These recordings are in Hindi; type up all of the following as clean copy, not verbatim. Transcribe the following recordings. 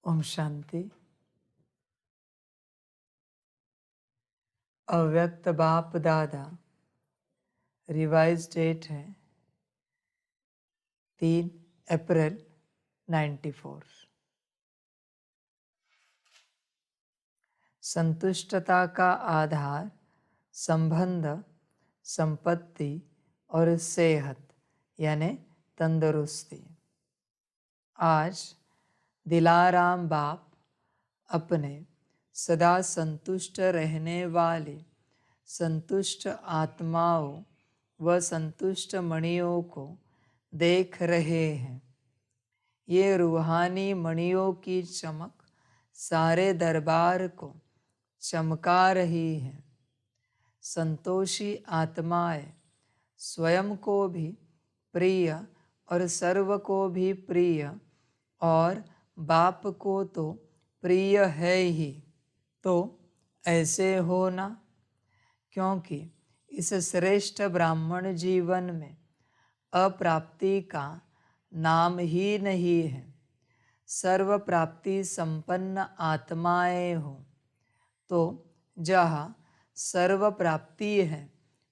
ओम शांति। अव्यक्त बाप दादा रिवाइज डेट है 3 अप्रैल 94। संतुष्टता का आधार संबंध, संपत्ति और सेहत यानी तंदुरुस्ती। आज दिलाराम बाप अपने सदा संतुष्ट रहने वाले संतुष्ट आत्माओं व संतुष्ट मणियों को देख रहे हैं। ये रूहानी मणियों की चमक सारे दरबार को चमका रही है। संतोषी आत्माएं स्वयं को भी प्रिय और सर्व को भी प्रिय और बाप को तो प्रिय है ही। तो ऐसे होना, क्योंकि इस श्रेष्ठ ब्राह्मण जीवन में अप्राप्ति का नाम ही नहीं है। सर्व प्राप्ति संपन्न आत्माएं हो, तो जहाँ सर्व प्राप्ति है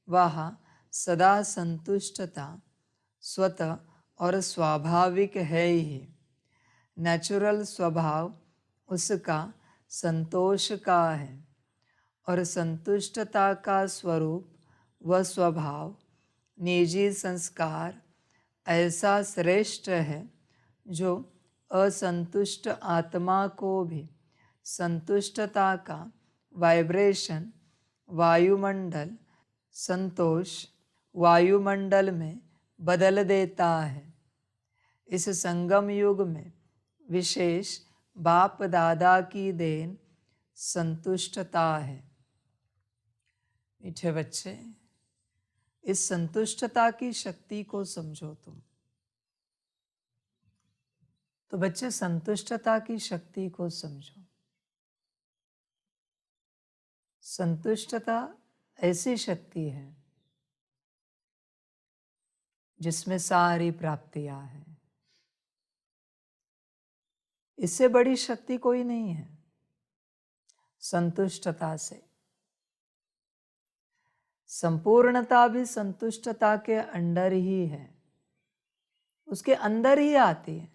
वहाँ सदा संतुष्टता स्वतः और स्वाभाविक है ही। नेचुरल स्वभाव उसका संतोष का है और संतुष्टता का स्वरूप व स्वभाव निजी संस्कार ऐसा श्रेष्ठ है जो असंतुष्ट आत्मा को भी संतुष्टता का वाइब्रेशन वायुमंडल संतोष वायुमंडल में बदल देता है। इस संगम युग में विशेष बाप दादा की देन संतुष्टता है। मीठे बच्चे, इस संतुष्टता की शक्ति को समझो तुम। तो बच्चे, संतुष्टता की शक्ति को समझो। संतुष्टता ऐसी शक्ति है जिसमें सारी प्राप्तियां हैं। इससे बड़ी शक्ति कोई नहीं है। संतुष्टता से संपूर्णता भी संतुष्टता के अंदर ही है, उसके अंदर ही आती है।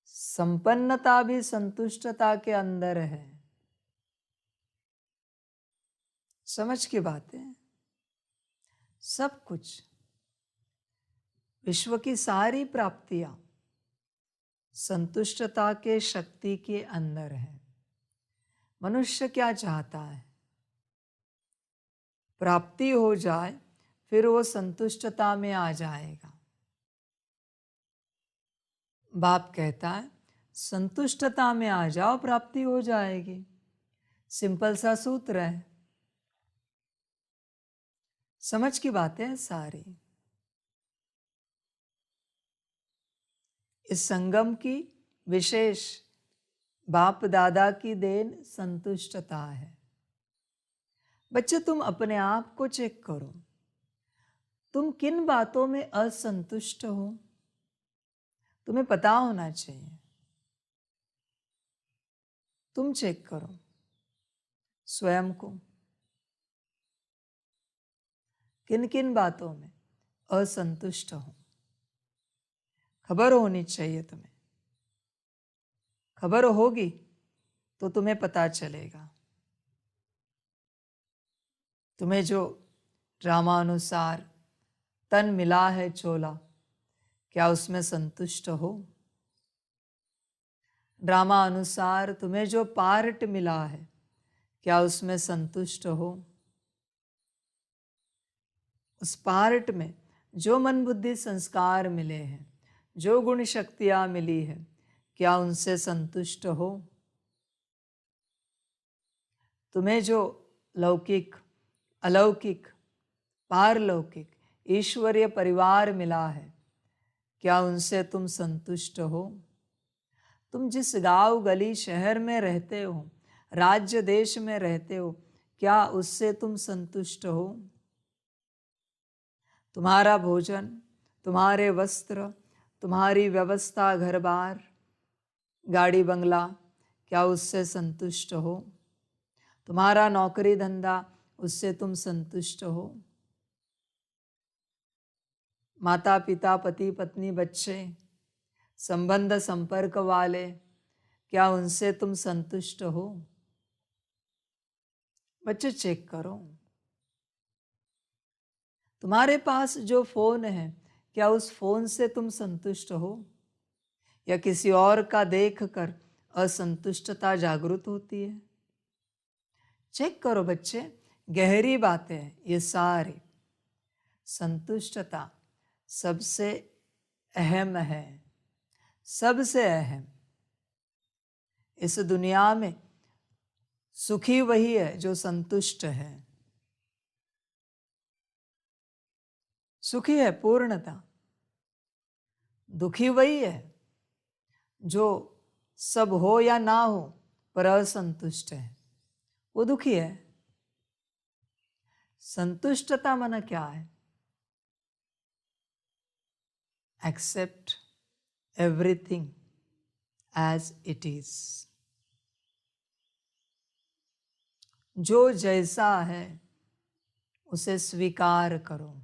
संपन्नता भी संतुष्टता के अंदर है। समझ की बात है। सब कुछ, विश्व की सारी प्राप्तियां संतुष्टता के शक्ति के अंदर है। मनुष्य क्या चाहता है? प्राप्ति हो जाए, फिर वो संतुष्टता में आ जाएगा। बाप कहता है संतुष्टता में आ जाओ, प्राप्ति हो जाएगी। सिंपल सा सूत्र है। समझ की बातें हैं सारी। इस संगम की विशेष बाप दादा की देन संतुष्टता है। बच्चे, तुम अपने आप को चेक करो, तुम किन बातों में असंतुष्ट हो? तुम्हें पता होना चाहिए। तुम चेक करो स्वयं को, किन किन बातों में असंतुष्ट हो। खबर होनी चाहिए तुम्हें। खबर होगी तो तुम्हें पता चलेगा। तुम्हें जो ड्रामानुसार तन मिला है चोला, क्या उसमें संतुष्ट हो? ड्रामा अनुसार तुम्हें जो पार्ट मिला है, क्या उसमें संतुष्ट हो? उस पार्ट में जो मन बुद्धि संस्कार मिले हैं, जो गुण शक्तियां मिली है, क्या उनसे संतुष्ट हो? तुम्हें जो लौकिक, अलौकिक, पारलौकिक, ईश्वरीय परिवार मिला है, क्या उनसे तुम संतुष्ट हो? तुम जिस गांव गली शहर में रहते हो, राज्य देश में रहते हो, क्या उससे तुम संतुष्ट हो? तुम्हारा भोजन, तुम्हारे वस्त्र, तुम्हारी व्यवस्था, घर बार, गाड़ी बंगला, क्या उससे संतुष्ट हो? तुम्हारा नौकरी धंधा, उससे तुम संतुष्ट हो? माता पिता, पति पत्नी, बच्चे, संबंध संपर्क वाले, क्या उनसे तुम संतुष्ट हो? बच्चे चेक करो। तुम्हारे पास जो फोन है, क्या उस फोन से तुम संतुष्ट हो, या किसी और का देखकर असंतुष्टता जागृत होती है? चेक करो बच्चे, गहरी बातें हैं ये सारी। संतुष्टता सबसे अहम है, सबसे अहम। इस दुनिया में सुखी वही है जो संतुष्ट है, सुखी है पूर्णता। दुखी वही है जो सब हो या ना हो पर असंतुष्ट है, वो दुखी है। संतुष्टता माना क्या है? Accept everything as it is. जो जैसा है उसे स्वीकार करो।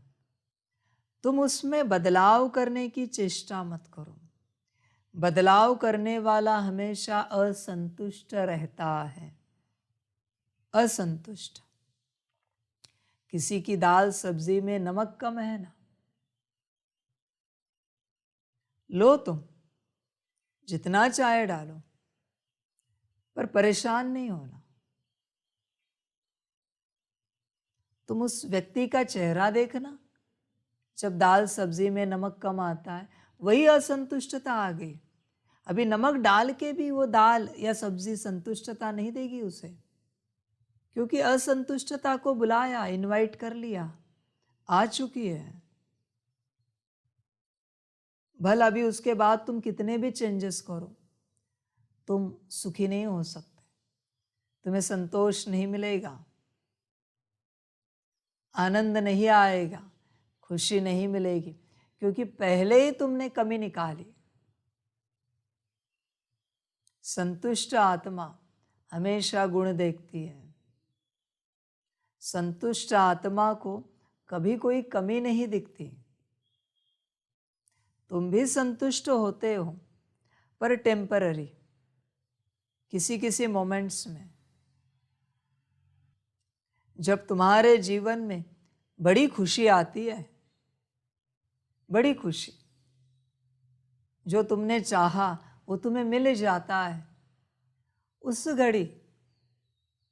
तुम उसमें बदलाव करने की चेष्टा मत करो। बदलाव करने वाला हमेशा असंतुष्ट रहता है, असंतुष्ट। किसी की दाल सब्जी में नमक कम है ना, लो तुम जितना चाहे डालो, पर परेशान नहीं होना। तुम उस व्यक्ति का चेहरा देखना, जब दाल सब्जी में नमक कम आता है, वही असंतुष्टता आ गई। अभी नमक डाल के भी वो दाल या सब्जी संतुष्टता नहीं देगी उसे, क्योंकि असंतुष्टता को बुलाया, इनवाइट कर लिया, आ चुकी है। भल अभी उसके बाद तुम कितने भी चेंजेस करो, तुम सुखी नहीं हो सकते, तुम्हें संतोष नहीं मिलेगा, आनंद नहीं आएगा, खुशी नहीं मिलेगी, क्योंकि पहले ही तुमने कमी निकाली। संतुष्ट आत्मा हमेशा गुण देखती है। संतुष्ट आत्मा को कभी कोई कमी नहीं दिखती। तुम भी संतुष्ट होते हो, पर टेम्पररी, किसी किसी मोमेंट्स में। जब तुम्हारे जीवन में बड़ी खुशी आती है, बड़ी खुशी, जो तुमने चाहा वो तुम्हें मिल जाता है, उस घड़ी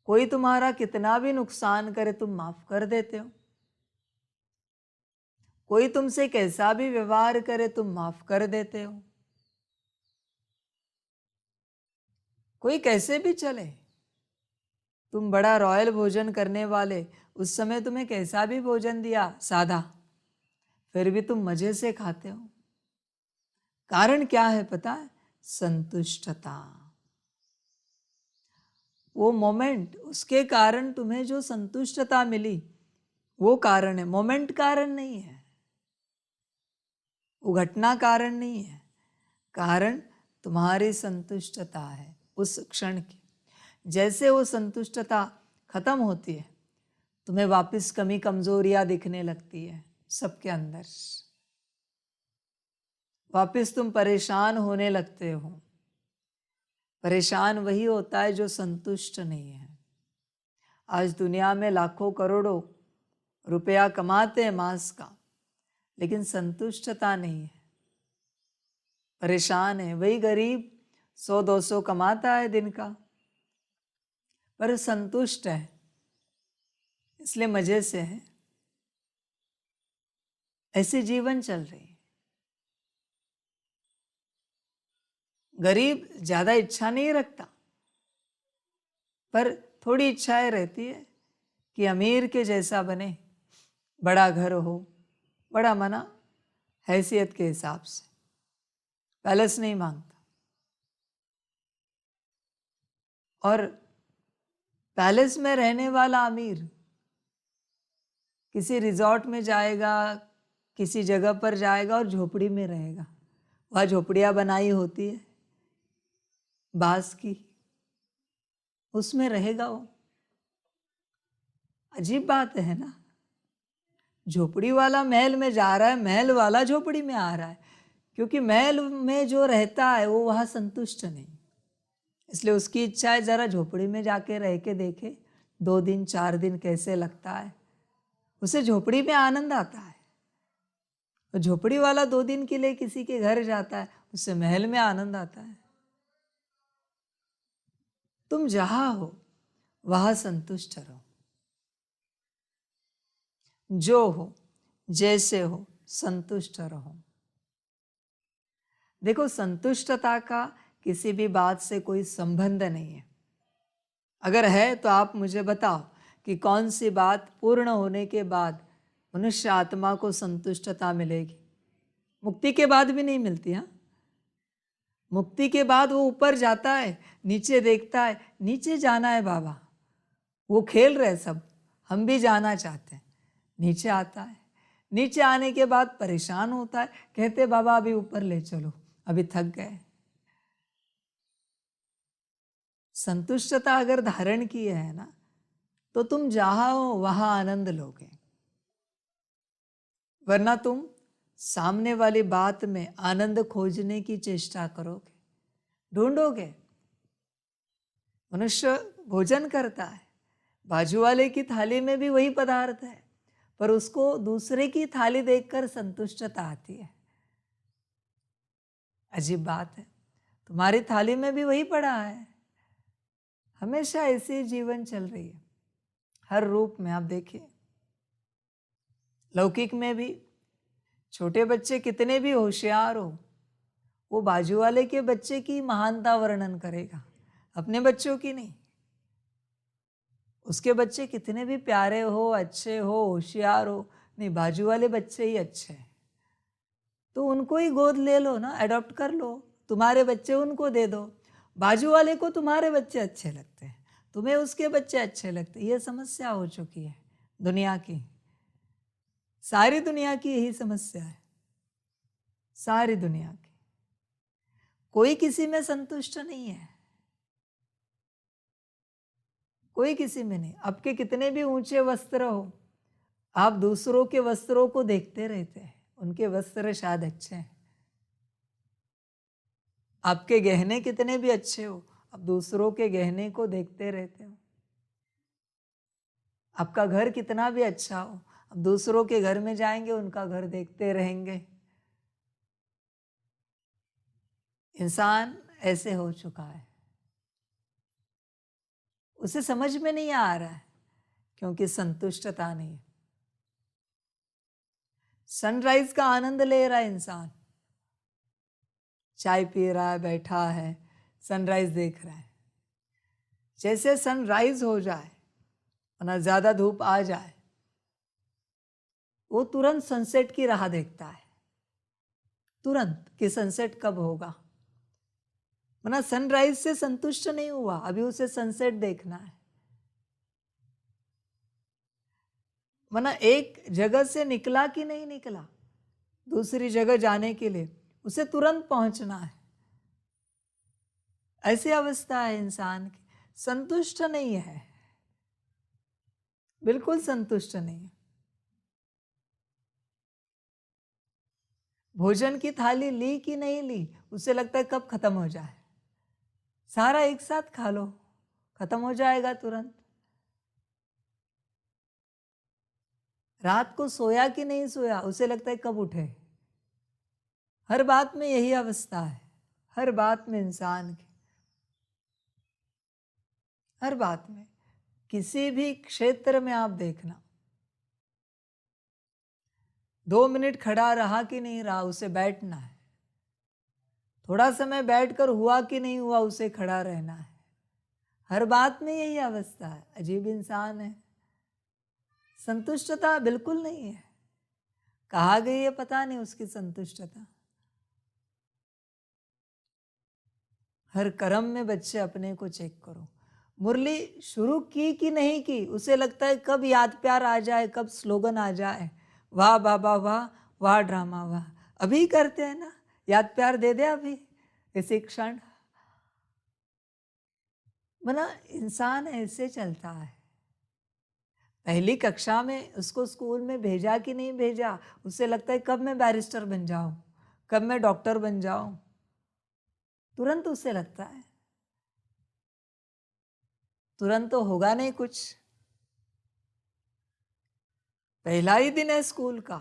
कोई तुम्हारा कितना भी नुकसान करे तुम माफ कर देते हो। कोई तुमसे कैसा भी व्यवहार करे तुम माफ कर देते हो। कोई कैसे भी चले, तुम बड़ा रॉयल भोजन करने वाले, उस समय तुम्हें कैसा भी भोजन दिया सादा, फिर भी तुम मजे से खाते हो। कारण क्या है पता है? संतुष्टता। वो मोमेंट, उसके कारण तुम्हें जो संतुष्टता मिली, वो कारण है, मोमेंट कारण नहीं है, वो घटना कारण नहीं है। कारण तुम्हारी संतुष्टता है उस क्षण की। जैसे वो संतुष्टता खत्म होती है, तुम्हें वापस कमी कमजोरियां दिखने लगती है सबके अंदर, वापस तुम परेशान होने लगते हो। परेशान वही होता है जो संतुष्ट नहीं है। आज दुनिया में लाखों करोड़ों रुपया कमाते हैं मास का, लेकिन संतुष्टता नहीं है, परेशान है। वही गरीब 100-200 कमाता है दिन का, पर संतुष्ट है, इसलिए मजे से है। ऐसे जीवन चल रही है। गरीब ज्यादा इच्छा नहीं रखता, पर थोड़ी इच्छाएं रहती है कि अमीर के जैसा बने, बड़ा घर हो, बड़ा मना हैसियत के हिसाब से, पैलेस नहीं मांगता। और पैलेस में रहने वाला अमीर किसी रिजॉर्ट में जाएगा, किसी जगह पर जाएगा और झोपड़ी में रहेगा, वहाँ झोपड़ियाँ बनाई होती है बांस की, उसमें रहेगा वो। अजीब बात है ना, झोपड़ी वाला महल में जा रहा है, महल वाला झोपड़ी में आ रहा है, क्योंकि महल में जो रहता है वो वहाँ संतुष्ट नहीं, इसलिए उसकी इच्छा है जरा झोपड़ी में जाके रह के देखे 2 दिन 4 दिन कैसे लगता है। उसे झोपड़ी में आनंद आता है। तो झोपड़ी वाला 2 दिन के लिए किसी के घर जाता है, उससे महल में आनंद आता है। तुम जहां हो वहां संतुष्ट रहो, जो हो जैसे हो संतुष्ट रहो। देखो, संतुष्टता का किसी भी बात से कोई संबंध नहीं है। अगर है तो आप मुझे बताओ कि कौन सी बात पूर्ण होने के बाद मनुष्य आत्मा को संतुष्टता मिलेगी। मुक्ति के बाद भी नहीं मिलती। हाँ, मुक्ति के बाद वो ऊपर जाता है, नीचे देखता है, नीचे जाना है बाबा, वो खेल रहे सब, हम भी जाना चाहते हैं। नीचे आता है, नीचे आने के बाद परेशान होता है, कहते बाबा अभी ऊपर ले चलो, अभी थक गए। संतुष्टता अगर धारण की है ना, तो तुम जहां हो वहां आनंद लोगे, वरना तुम सामने वाली बात में आनंद खोजने की चेष्टा करोगे, ढूंढोगे। मनुष्य भोजन करता है, बाजू वाले की थाली में भी वही पदार्थ है, पर उसको दूसरे की थाली देखकर संतुष्टता आती है। अजीब बात है, तुम्हारी थाली में भी वही पड़ा है। हमेशा ऐसी जीवन चल रही है, हर रूप में। आप देखिए, लौकिक में भी छोटे बच्चे कितने भी होशियार हो, वो बाजू वाले के बच्चे की महानता वर्णन करेगा, अपने बच्चों की नहीं। उसके बच्चे कितने भी प्यारे हो, अच्छे हो, होशियार हो, नहीं, बाजू वाले बच्चे ही अच्छे हैं, तो उनको ही गोद ले लो ना, अडॉप्ट कर लो, तुम्हारे बच्चे उनको दे दो। बाजू वाले को तुम्हारे बच्चे अच्छे लगते हैं, तुम्हें उसके बच्चे अच्छे लगते हैं। ये समस्या हो चुकी है दुनिया की, सारी दुनिया की यही समस्या है, सारी दुनिया की। कोई किसी में संतुष्ट नहीं है, कोई किसी में नहीं। आपके कितने भी ऊंचे वस्त्र हो, आप दूसरों के वस्त्रों को देखते रहते हैं, उनके वस्त्र शायद अच्छे हैं। आपके गहने कितने भी अच्छे हो, आप दूसरों के गहने को देखते रहते हो। आपका घर कितना भी अच्छा हो, आप दूसरों के घर में जाएंगे, उनका घर देखते रहेंगे। इंसान ऐसे हो चुका है, उसे समझ में नहीं आ रहा है, क्योंकि संतुष्टता नहीं है। सनराइज का आनंद ले रहा है इंसान, चाय पी रहा है, बैठा है, सनराइज देख रहा है। जैसे सनराइज हो जाए ना, ज्यादा धूप आ जाए, वो तुरंत सनसेट की राह देखता है, तुरंत कि सनसेट कब होगा। वरना सनराइज से संतुष्ट नहीं हुआ, अभी उसे सनसेट देखना है। वरना एक जगह से निकला कि नहीं निकला, दूसरी जगह जाने के लिए उसे तुरंत पहुंचना है। ऐसी अवस्था है इंसान की, संतुष्ट नहीं है, बिल्कुल संतुष्ट नहीं है। भोजन की थाली ली कि नहीं ली, उसे लगता है कब खत्म हो जाए, सारा एक साथ खा लो, खत्म हो जाएगा तुरंत। रात को सोया कि नहीं सोया, उसे लगता है कब उठे। हर बात में यही अवस्था है, हर बात में इंसान की, हर बात में, किसी भी क्षेत्र में आप देखना, 2 मिनट खड़ा रहा कि नहीं रहा, उसे बैठना है। थोड़ा समय बैठकर हुआ कि नहीं हुआ, उसे खड़ा रहना है। हर बात में यही अवस्था है। अजीब इंसान है, संतुष्टता बिल्कुल नहीं है। कहाँ गई है पता नहीं उसकी संतुष्टता। हर कर्म में बच्चे अपने को चेक करो। मुरली शुरू की कि नहीं की, उसे लगता है कब याद प्यार आ जाए, कब स्लोगन आ जाए, वाह बाबा वाह, वाह ड्रामा वाह। अभी करते हैं ना, याद प्यार दे दे अभी इसी क्षण। मना इंसान ऐसे चलता है। पहली कक्षा में उसको स्कूल में भेजा कि नहीं भेजा, उससे लगता है कब मैं बैरिस्टर बन जाऊं, कब मैं डॉक्टर बन जाऊं, तुरंत उससे लगता है। तुरंत तो होगा नहीं कुछ। पहला ही दिन है स्कूल का,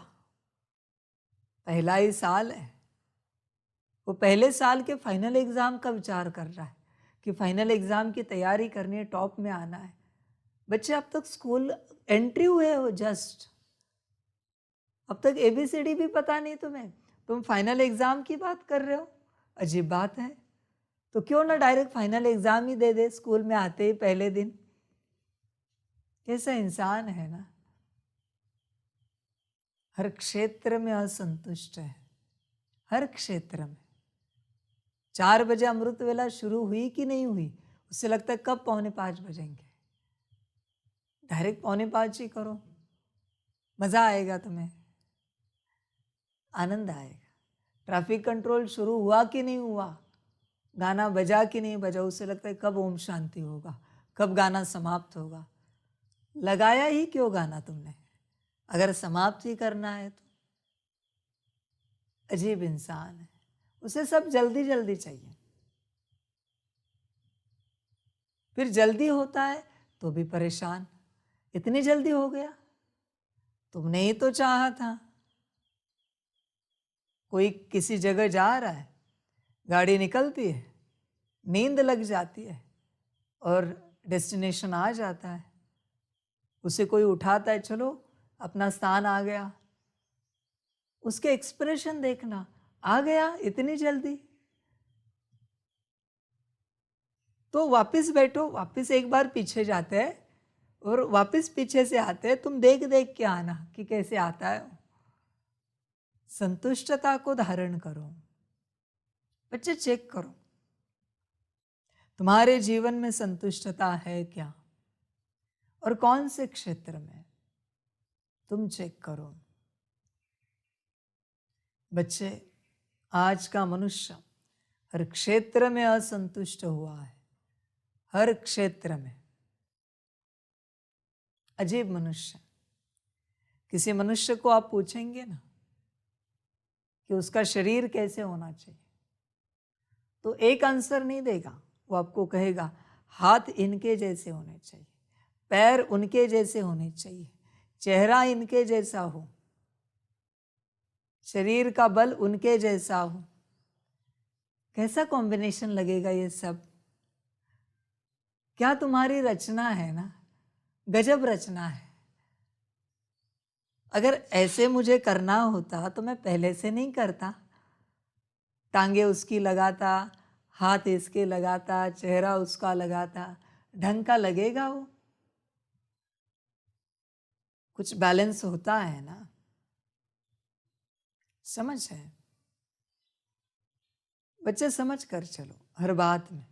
पहला ही साल है। वो पहले साल के फाइनल एग्जाम का विचार कर रहा है कि फाइनल एग्जाम की तैयारी करनी है, टॉप में आना है। बच्चे अब तक स्कूल एंट्री हुए हो जस्ट, अब तक ABCD भी पता नहीं तुम्हें, तुम फाइनल एग्जाम की बात कर रहे हो। अजीब बात है। तो क्यों ना डायरेक्ट फाइनल एग्जाम ही दे दे स्कूल में आते ही पहले दिन। कैसा इंसान है ना, हर क्षेत्र में असंतुष्ट है, हर क्षेत्र में। 4 बजे अमृत वेला शुरू हुई कि नहीं हुई, उससे लगता है कब 4:45 बजेंगे। डायरेक्ट 4:45 ही करो, मजा आएगा तुम्हें, आनंद आएगा। ट्रैफिक कंट्रोल शुरू हुआ कि नहीं हुआ, गाना बजा कि नहीं बजा, उससे लगता है कब ओम शांति होगा, कब गाना समाप्त होगा। लगाया ही क्यों गाना तुमने, अगर समाप्त ही करना है तो। अजीब इंसान है, उसे सब जल्दी जल्दी चाहिए। फिर जल्दी होता है तो भी परेशान, इतनी जल्दी हो गया, तुमने ही तो चाहा था। कोई किसी जगह जा रहा है, गाड़ी निकलती है, नींद लग जाती है और डेस्टिनेशन आ जाता है। उसे कोई उठाता है, चलो अपना स्थान आ गया, उसके एक्सप्रेशन देखना, आ गया इतनी जल्दी। तो वापस बैठो, वापस एक बार पीछे जाते हैं और वापस पीछे से आते हैं, तुम देख देख के आना कि कैसे आता है। संतुष्टता को धारण करो। बच्चे चेक करो तुम्हारे जीवन में संतुष्टता है क्या, और कौन से क्षेत्र में, तुम चेक करो। बच्चे, आज का मनुष्य हर क्षेत्र में असंतुष्ट हुआ है, हर क्षेत्र में। अजीब मनुष्य। किसी मनुष्य को आप पूछेंगे ना कि उसका शरीर कैसे होना चाहिए, तो एक आंसर नहीं देगा। वो आपको कहेगा हाथ इनके जैसे होने चाहिए, पैर उनके जैसे होने चाहिए, चेहरा इनके जैसा हो, शरीर का बल उनके जैसा हो। कैसा कॉम्बिनेशन लगेगा ये सब। क्या तुम्हारी रचना है ना, गजब रचना है। अगर ऐसे मुझे करना होता तो मैं पहले से नहीं करता। टांगे उसकी लगाता, हाथ इसके लगाता, चेहरा उसका लगाता, ढंग का लगेगा वो। कुछ बैलेंस होता है ना, समझ है। बच्चे समझ कर चलो हर बात में।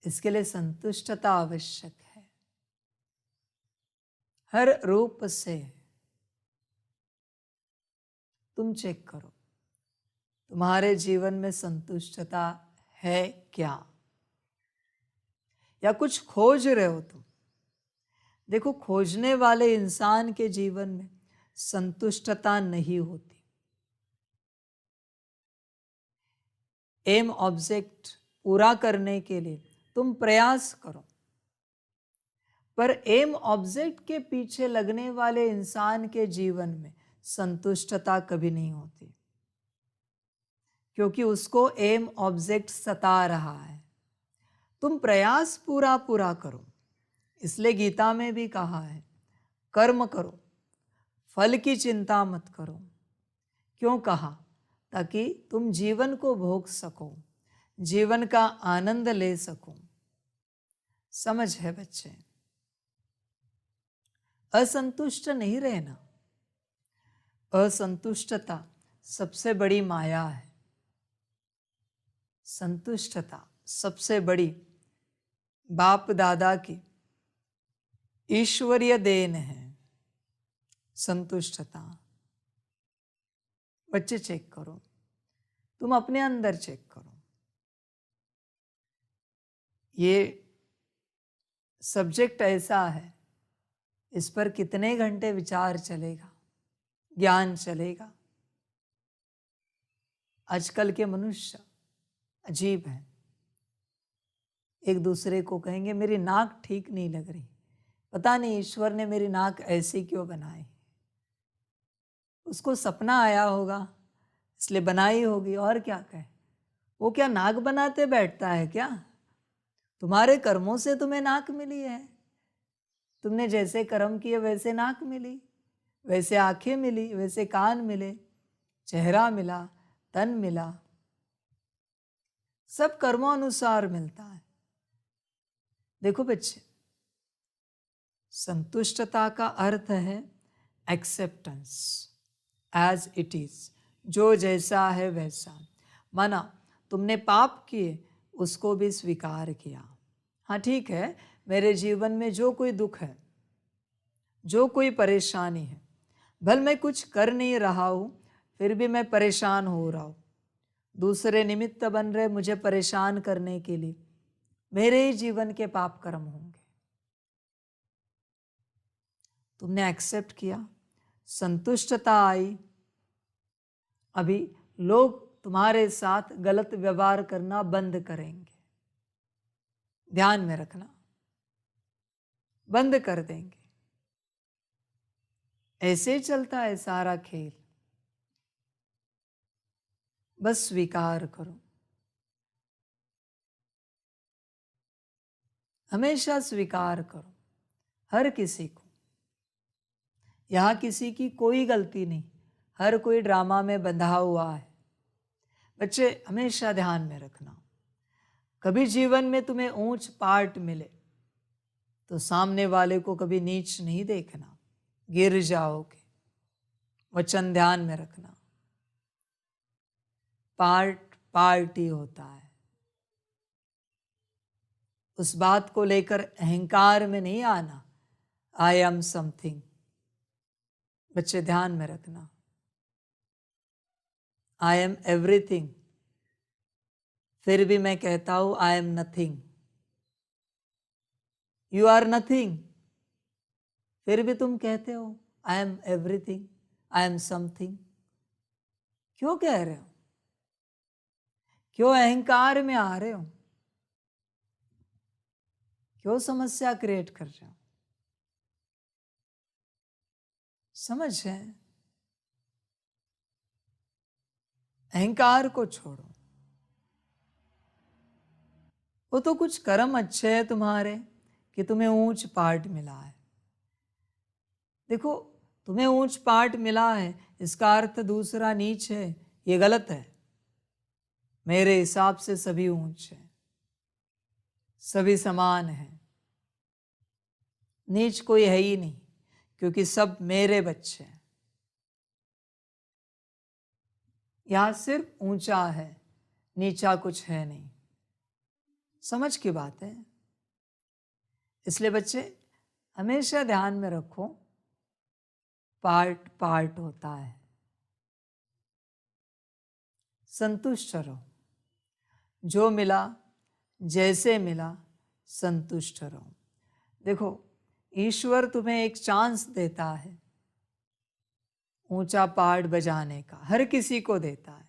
इसके लिए संतुष्टता आवश्यक है, हर रूप से। तुम चेक करो तुम्हारे जीवन में संतुष्टता है क्या, या कुछ खोज रहे हो तुम। देखो, खोजने वाले इंसान के जीवन में संतुष्टता नहीं होती। एम ऑब्जेक्ट पूरा करने के लिए तुम प्रयास करो, पर एम ऑब्जेक्ट के पीछे लगने वाले इंसान के जीवन में संतुष्टता कभी नहीं होती, क्योंकि उसको एम ऑब्जेक्ट सता रहा है। तुम प्रयास पूरा पूरा करो। इसलिए गीता में भी कहा है, कर्म करो, फल की चिंता मत करो। क्यों कहा? ताकि तुम जीवन को भोग सको, जीवन का आनंद ले सको। समझ है बच्चे? असंतुष्ट नहीं रहना। असंतुष्टता सबसे बड़ी माया है। संतुष्टता सबसे बड़ी बाप दादा की ईश्वरीय देन है। संतुष्टता। बच्चे चेक करो, तुम अपने अंदर चेक करो, ये सब्जेक्ट ऐसा है, इस पर कितने घंटे विचार चलेगा, ज्ञान चलेगा। आजकल के मनुष्य अजीब हैं, एक दूसरे को कहेंगे मेरी नाक ठीक नहीं लग रही, पता नहीं ईश्वर ने मेरी नाक ऐसी क्यों बनाई। उसको सपना आया होगा इसलिए बनाई होगी, और क्या कहे। वो क्या नाक बनाते बैठता है क्या? तुम्हारे कर्मों से तुम्हें नाक मिली है, तुमने जैसे कर्म किए वैसे नाक मिली, वैसे आंखें मिली, वैसे कान मिले, चेहरा मिला, तन मिला, सब कर्मों अनुसार मिलता है। देखो बच्चे, संतुष्टता का अर्थ है एक्सेप्टेंस एज इट इज, जो जैसा है वैसा। माना तुमने पाप किए, उसको भी स्वीकार किया। हाँ ठीक है, मेरे जीवन में जो कोई दुख है, जो कोई परेशानी है, भले मैं कुछ कर नहीं रहा हूँ फिर भी मैं परेशान हो रहा हूँ, दूसरे निमित्त बन रहे मुझे परेशान करने के लिए, मेरे ही जीवन के पाप कर्म होंगे। तुमने एक्सेप्ट किया, संतुष्टता आई, अभी लोग तुम्हारे साथ गलत व्यवहार करना बंद करेंगे, ध्यान में रखना, बंद कर देंगे। ऐसे चलता है सारा खेल। बस स्वीकार करो, हमेशा स्वीकार करो हर किसी को। यहाँ किसी की कोई गलती नहीं, हर कोई ड्रामा में बंधा हुआ है। बच्चे हमेशा ध्यान में रखना, कभी जीवन में तुम्हें ऊंच पार्ट मिले तो सामने वाले को कभी नीच नहीं देखना, गिर जाओगे। वचन ध्यान में रखना, पार्ट पार्टी होता है, उस बात को लेकर अहंकार में नहीं आना, आई एम समथिंग। बच्चे ध्यान में रखना, आई एम एवरीथिंग, फिर भी मैं कहता हूं I am nothing. You are nothing, फिर भी तुम कहते हो I am everything, I am something. क्यों कह रहे हो? क्यों अहंकार में आ रहे हो? क्यों समस्या क्रिएट कर रहे हो? समझ है, अहंकार को छोड़ो। वो तो कुछ कर्म अच्छे हैं तुम्हारे कि तुम्हें ऊंच पार्ट मिला है। देखो, तुम्हें ऊंच पार्ट मिला है इसका अर्थ दूसरा नीच है, ये गलत है। मेरे हिसाब से सभी ऊंच है, सभी समान है, नीच कोई है ही नहीं, क्योंकि सब मेरे बच्चे हैं। यहां सिर्फ ऊंचा है, नीचा कुछ है नहीं। समझ की बात है। इसलिए बच्चे हमेशा ध्यान में रखो, पार्ट पार्ट होता है। संतुष्ट रहो, जो मिला जैसे मिला संतुष्ट रहो। देखो, ईश्वर तुम्हें एक चांस देता है ऊंचा पार्ट बजाने का, हर किसी को देता है,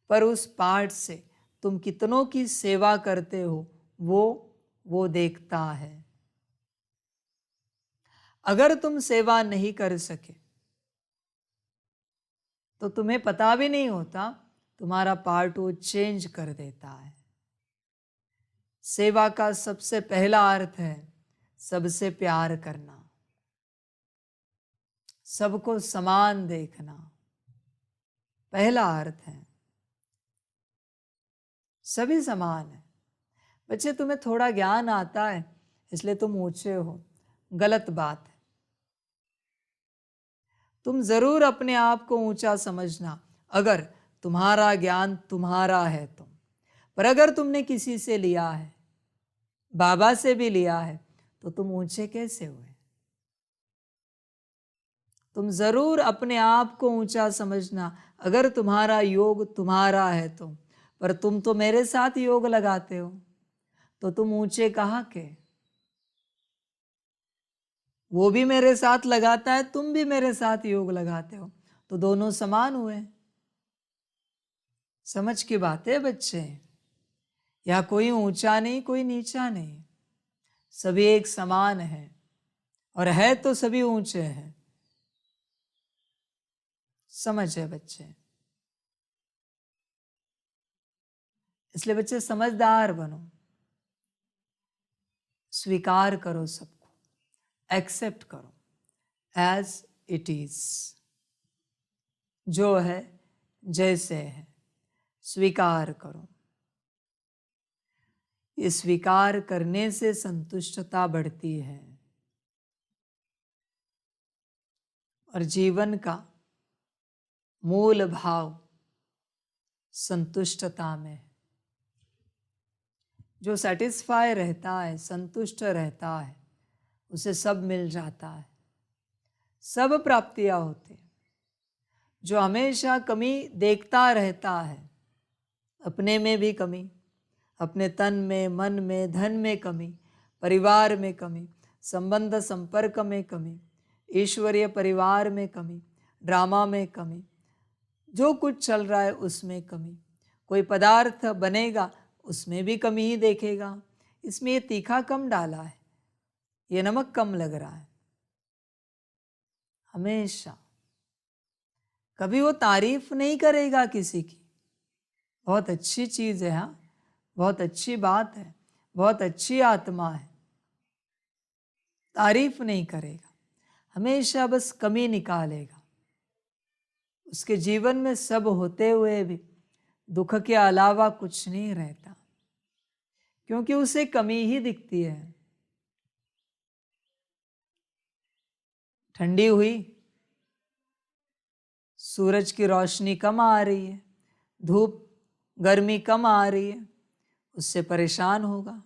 पर उस पार्ट से तुम कितनों की सेवा करते हो वो देखता है। अगर तुम सेवा नहीं कर सके तो तुम्हें पता भी नहीं होता, तुम्हारा पार्ट वो चेंज कर देता है। सेवा का सबसे पहला अर्थ है सबसे प्यार करना, सबको समान देखना, पहला अर्थ है। सभी समान है। बच्चे तुम्हें थोड़ा ज्ञान आता है इसलिए तुम ऊंचे हो, गलत बात है। तुम जरूर अपने आप को ऊंचा समझना अगर तुम्हारा ज्ञान तुम्हारा है तो, पर अगर तुमने किसी से लिया है, बाबा से भी लिया है, तो तुम ऊंचे कैसे हुए? तुम जरूर अपने आप को ऊंचा समझना, अगर तुम्हारा योग तुम्हारा है तो। पर तुम तो मेरे साथ योग लगाते हो, तो तुम ऊंचे कहाँ के? वो भी मेरे साथ लगाता है, तुम भी मेरे साथ योग लगाते हो, तो दोनों समान हुए। समझ की बात है बच्चे, या कोई ऊंचा नहीं कोई नीचा नहीं, सभी एक समान है, और है तो सभी ऊंचे हैं। समझ है बच्चे? इसलिए बच्चे समझदार बनो, स्वीकार करो सबको, एक्सेप्ट करो एज इट इज, जो है जैसे है, स्वीकार करो। ये स्वीकार करने से संतुष्टता बढ़ती है, और जीवन का मूल भाव संतुष्टता में है। जो सेटिस्फाई रहता है, संतुष्ट रहता है, उसे सब मिल जाता है, सब प्राप्तियां होती हैं। जो हमेशा कमी देखता रहता है, अपने में भी कमी, अपने तन में, मन में, धन में कमी, परिवार में कमी, संबंध संपर्क में कमी, ईश्वरीय परिवार में कमी, ड्रामा में कमी, जो कुछ चल रहा है उसमें कमी, कोई पदार्थ बनेगा उसमें भी कमी ही देखेगा। इसमें ये तीखा कम डाला है, ये नमक कम लग रहा है। हमेशा कभी वो तारीफ नहीं करेगा किसी की, बहुत अच्छी चीज है, हाँ बहुत अच्छी बात है, बहुत अच्छी आत्मा है, तारीफ नहीं करेगा, हमेशा बस कमी निकालेगा। उसके जीवन में सब होते हुए भी दुख के अलावा कुछ नहीं रहता, क्योंकि उसे कमी ही दिखती है। ठंडी हुई, सूरज की रोशनी कम आ रही है, धूप गर्मी कम आ रही है, उससे परेशान होगा।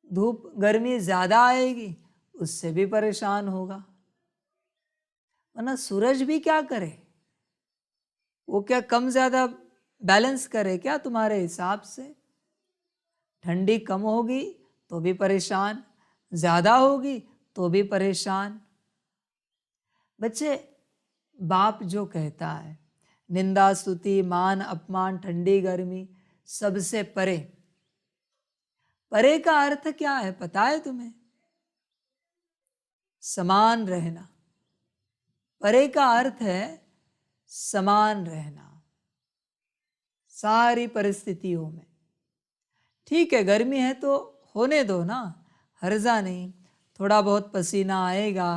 धूप गर्मी ज्यादा आएगी, उससे भी परेशान होगा। वरना सूरज भी क्या करे, वो क्या कम ज्यादा बैलेंस करे क्या तुम्हारे हिसाब से? ठंडी कम होगी तो भी परेशान, ज्यादा होगी तो भी परेशान। बच्चे, बाप जो कहता है निंदा स्तुति मान अपमान ठंडी गर्मी सबसे परे, परे का अर्थ क्या है पता है तुम्हें? समान रहना। परे का अर्थ है समान रहना सारी परिस्थितियों में। ठीक है, गर्मी है तो होने दो ना, हर्जा नहीं, थोड़ा बहुत पसीना आएगा,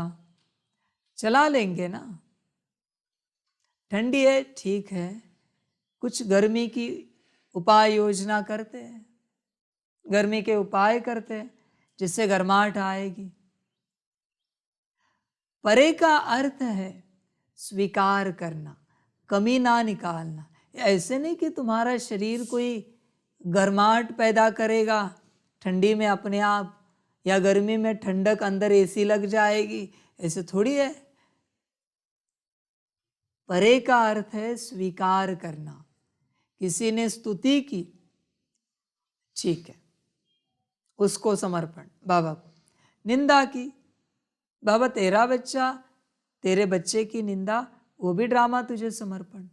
चला लेंगे ना। ठंडी है, ठीक है, कुछ गर्मी की उपाय योजना करते हैं, गर्मी के उपाय करते हैं जिससे गर्माहट आएगी। परे का अर्थ है स्वीकार करना, कमी ना निकालना। ऐसे नहीं कि तुम्हारा शरीर कोई गर्माहट पैदा करेगा ठंडी में अपने आप, या गर्मी में ठंडक अंदर एसी लग जाएगी, ऐसे थोड़ी है। परे का अर्थ है स्वीकार करना। किसी ने स्तुति की, ठीक है, उसको समर्पण बाबा को। निंदा की, बाबा तेरा बच्चा, तेरे बच्चे की निंदा, वो भी ड्रामा, तुझे समर्पण।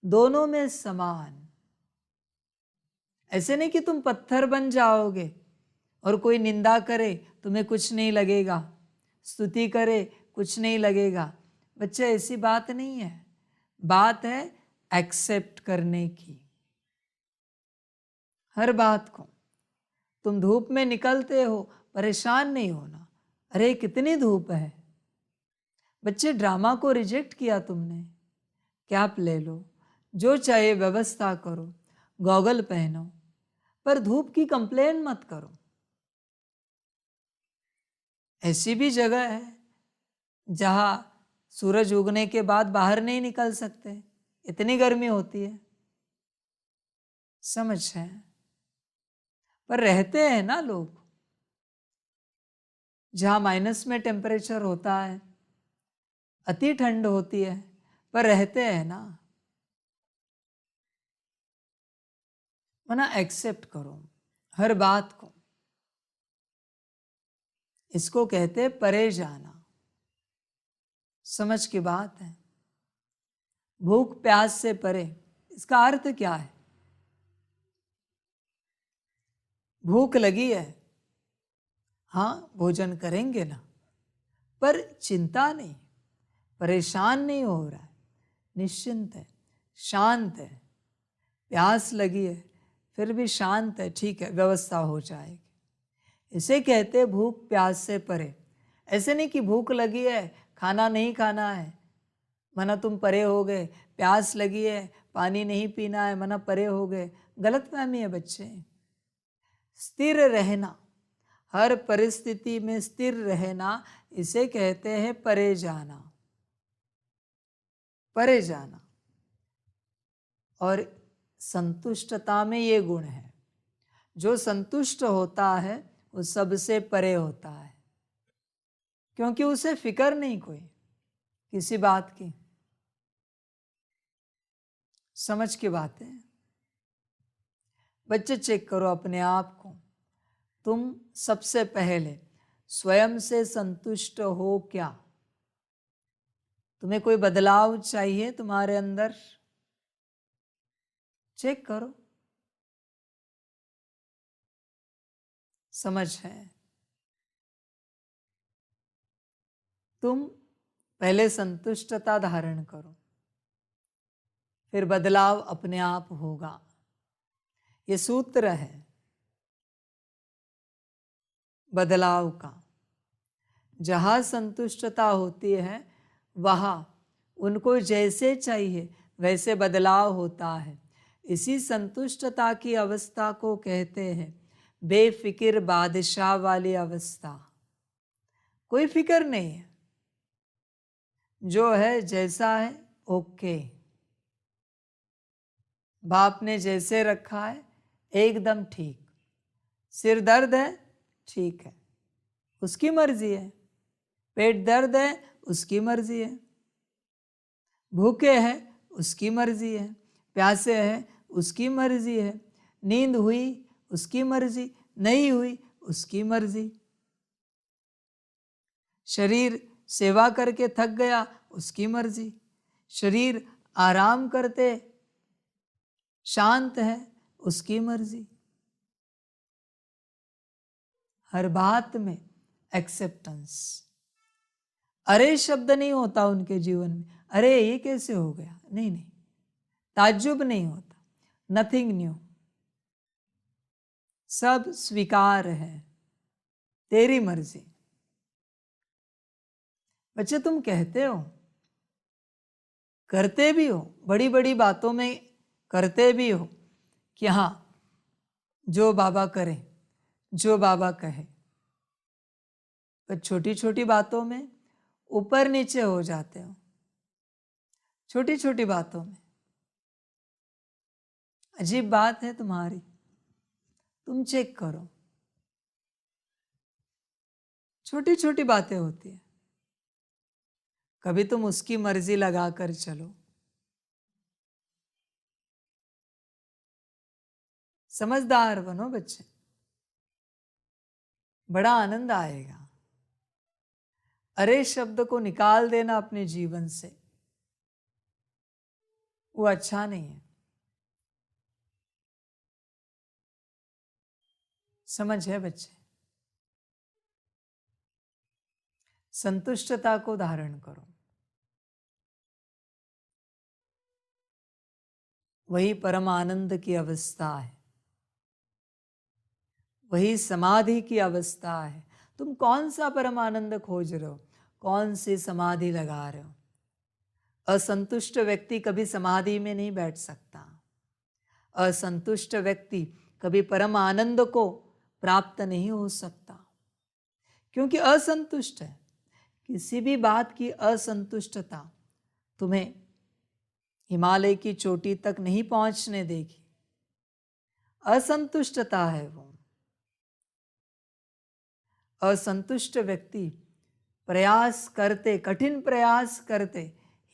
दोनों में समान। ऐसे नहीं कि तुम पत्थर बन जाओगे और कोई निंदा करे तुम्हें कुछ नहीं लगेगा, स्तुति करे कुछ नहीं लगेगा। बच्चे, ऐसी बात नहीं है। बात है एक्सेप्ट करने की, हर बात को। तुम धूप में निकलते हो, परेशान नहीं होना, अरे कितनी धूप है। बच्चे, ड्रामा को रिजेक्ट किया तुमने, कैप ले लो, जो चाहे व्यवस्था करो, गॉगल पहनो, पर धूप की कंप्लेन मत करो। ऐसी भी जगह है जहां सूरज उगने के बाद बाहर नहीं निकल सकते, इतनी गर्मी होती है, समझ है? पर रहते हैं ना लोग, जहाँ माइनस में टेम्परेचर होता है, अति ठंड होती है, पर रहते हैं ना। वरना एक्सेप्ट करो हर बात को। इसको कहते हैं परे जाना। समझ की बात है। भूख प्यास से परे, इसका अर्थ क्या है? भूख लगी है, हाँ भोजन करेंगे ना, पर चिंता नहीं, परेशान नहीं हो रहा है, निश्चिंत है, शांत है। प्यास लगी है फिर भी शांत है, ठीक है व्यवस्था हो जाएगी। इसे कहते हैं भूख प्यास से परे। ऐसे नहीं कि भूख लगी है खाना नहीं खाना है, मना तुम परे हो गए। प्यास लगी है पानी नहीं पीना है, मना परे हो गए। गलतफहमी है बच्चे। स्थिर रहना, हर परिस्थिति में स्थिर रहना, इसे कहते हैं परे जाना। परे जाना। और संतुष्टता में ये गुण है। जो संतुष्ट होता है वो सबसे परे होता है, क्योंकि उसे फिक्र नहीं कोई किसी बात की। समझ की बात है बच्चे। चेक करो अपने आप को। तुम सबसे पहले स्वयं से संतुष्ट हो क्या? तुम्हें कोई बदलाव चाहिए तुम्हारे अंदर? चेक करो। समझ है? तुम पहले संतुष्टता धारण करो, फिर बदलाव अपने आप होगा। ये सूत्र है बदलाव का। जहाँ संतुष्टता होती है वहाँ उनको जैसे चाहिए वैसे बदलाव होता है। इसी संतुष्टता की अवस्था को कहते हैं बेफिक्र बादशाह वाली अवस्था। कोई फिक्र नहीं है, जो है जैसा है ओके। बाप ने जैसे रखा है एकदम ठीक। सिर दर्द है ठीक है, उसकी मर्जी है। पेट दर्द है उसकी मर्जी है। भूखे हैं उसकी मर्जी है। प्यासे हैं उसकी मर्जी है। नींद हुई उसकी मर्जी, नहीं हुई उसकी मर्जी। शरीर सेवा करके थक गया उसकी मर्जी। शरीर आराम करते शांत है उसकी मर्जी। हर बात में एक्सेप्टेंस। अरे शब्द नहीं होता उनके जीवन में। अरे ये कैसे हो गया? नहीं नहीं, ताज्जुब नहीं होता। नथिंग न्यू, सब स्वीकार है, तेरी मर्जी। बच्चे तुम कहते हो, करते भी हो, बड़ी बड़ी बातों में करते भी हो कि हाँ जो बाबा करे, जो बाबा कहे, पर छोटी छोटी बातों में ऊपर नीचे हो जाते हो। छोटी छोटी बातों में। अजीब बात है तुम्हारी। तुम चेक करो, छोटी छोटी बातें होती है। कभी तुम उसकी मर्जी लगा कर चलो, समझदार बनो बच्चे, बड़ा आनंद आएगा। अरे शब्द को निकाल देना अपने जीवन से, वो अच्छा नहीं है। समझ है बच्चे? संतुष्टता को धारण करो, वही परम आनंद की अवस्था है, वही समाधि की अवस्था है। तुम कौन सा परम आनंद खोज रहे हो? कौन सी समाधि लगा रहे हो? असंतुष्ट व्यक्ति कभी समाधि में नहीं बैठ सकता। असंतुष्ट व्यक्ति कभी परम आनंद को प्राप्त नहीं हो सकता, क्योंकि असंतुष्ट है। किसी भी बात की असंतुष्टता तुम्हें हिमालय की चोटी तक नहीं पहुंचने देगी। असंतुष्टता है वो। असंतुष्ट व्यक्ति प्रयास करते, कठिन प्रयास करते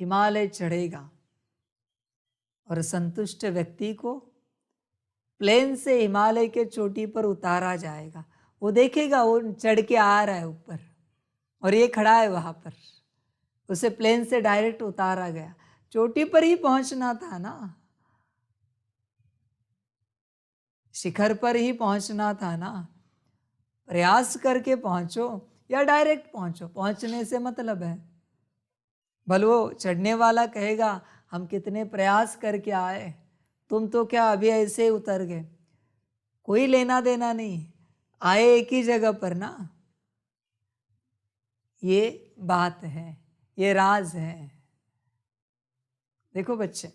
हिमालय चढ़ेगा, और संतुष्ट व्यक्ति को प्लेन से हिमालय के चोटी पर उतारा जाएगा। वो देखेगा वो चढ़ के आ रहा है ऊपर, और ये खड़ा है वहां पर। उसे प्लेन से डायरेक्ट उतारा गया, चोटी पर ही पहुंचना था ना, शिखर पर ही पहुंचना था ना। प्रयास करके पहुंचो या डायरेक्ट पहुंचो, पहुंचने से मतलब है। भले वो चढ़ने वाला कहेगा हम कितने प्रयास करके आए, तुम तो क्या अभी ऐसे ही उतर गए। कोई लेना देना नहीं, आए एक ही जगह पर ना। ये बात है, ये राज है। देखो बच्चे,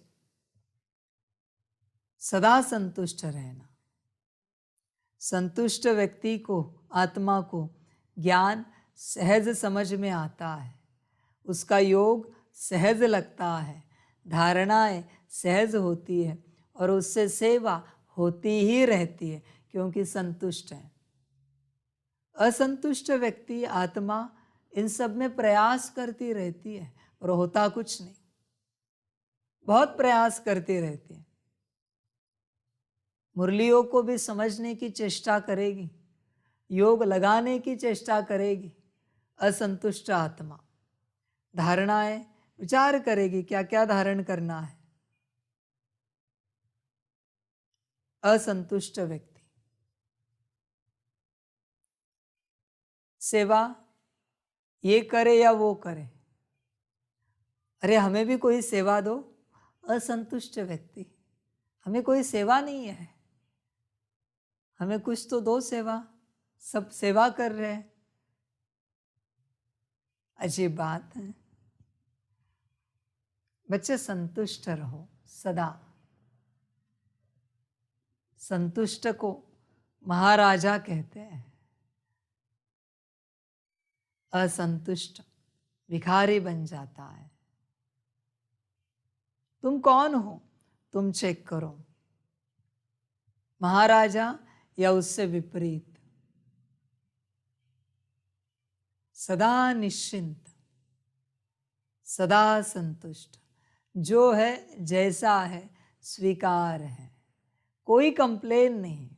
सदा संतुष्ट रहना। संतुष्ट व्यक्ति को, आत्मा को ज्ञान सहज समझ में आता है, उसका योग सहज लगता है, धारणाएं सहज होती है, और उससे सेवा होती ही रहती है, क्योंकि संतुष्ट है। असंतुष्ट व्यक्ति, आत्मा इन सब में प्रयास करती रहती है और होता कुछ नहीं, बहुत प्रयास करती रहती है। मुरलियों को भी समझने की चेष्टा करेगी, योग लगाने की चेष्टा करेगी। असंतुष्ट आत्मा धारणाएं विचार करेगी, क्या क्या धारण करना है। असंतुष्ट व्यक्ति सेवा ये करे या वो करे, अरे हमें भी कोई सेवा दो। असंतुष्ट व्यक्ति, हमें कोई सेवा नहीं है, हमें कुछ तो दो सेवा, सब सेवा कर रहे हैं। अजीब बात है। बच्चे संतुष्ट रहो सदा। संतुष्ट को महाराजा कहते हैं, असंतुष्ट भिखारी बन जाता है। तुम कौन हो, तुम चेक करो, महाराजा या उससे विपरीत। सदा निश्चिंत, सदा संतुष्ट, जो है जैसा है स्वीकार है, कोई कंप्लेन नहीं,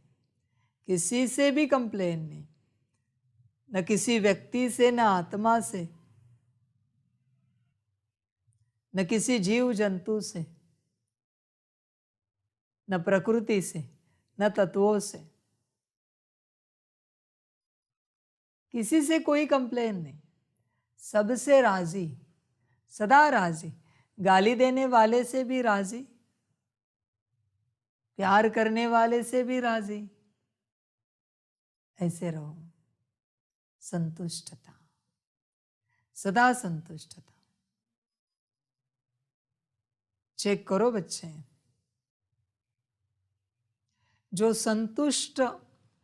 किसी से भी कंप्लेन नहीं, न किसी व्यक्ति से, न आत्मा से, न किसी जीव जंतु से, न प्रकृति से, न तत्वों से, किसी से कोई कंप्लेन नहीं, सबसे राजी, सदा राजी, गाली देने वाले से भी राजी, प्यार करने वाले से भी राजी। ऐसे रहो, संतुष्टता, सदा संतुष्टता। चेक करो बच्चे, जो संतुष्ट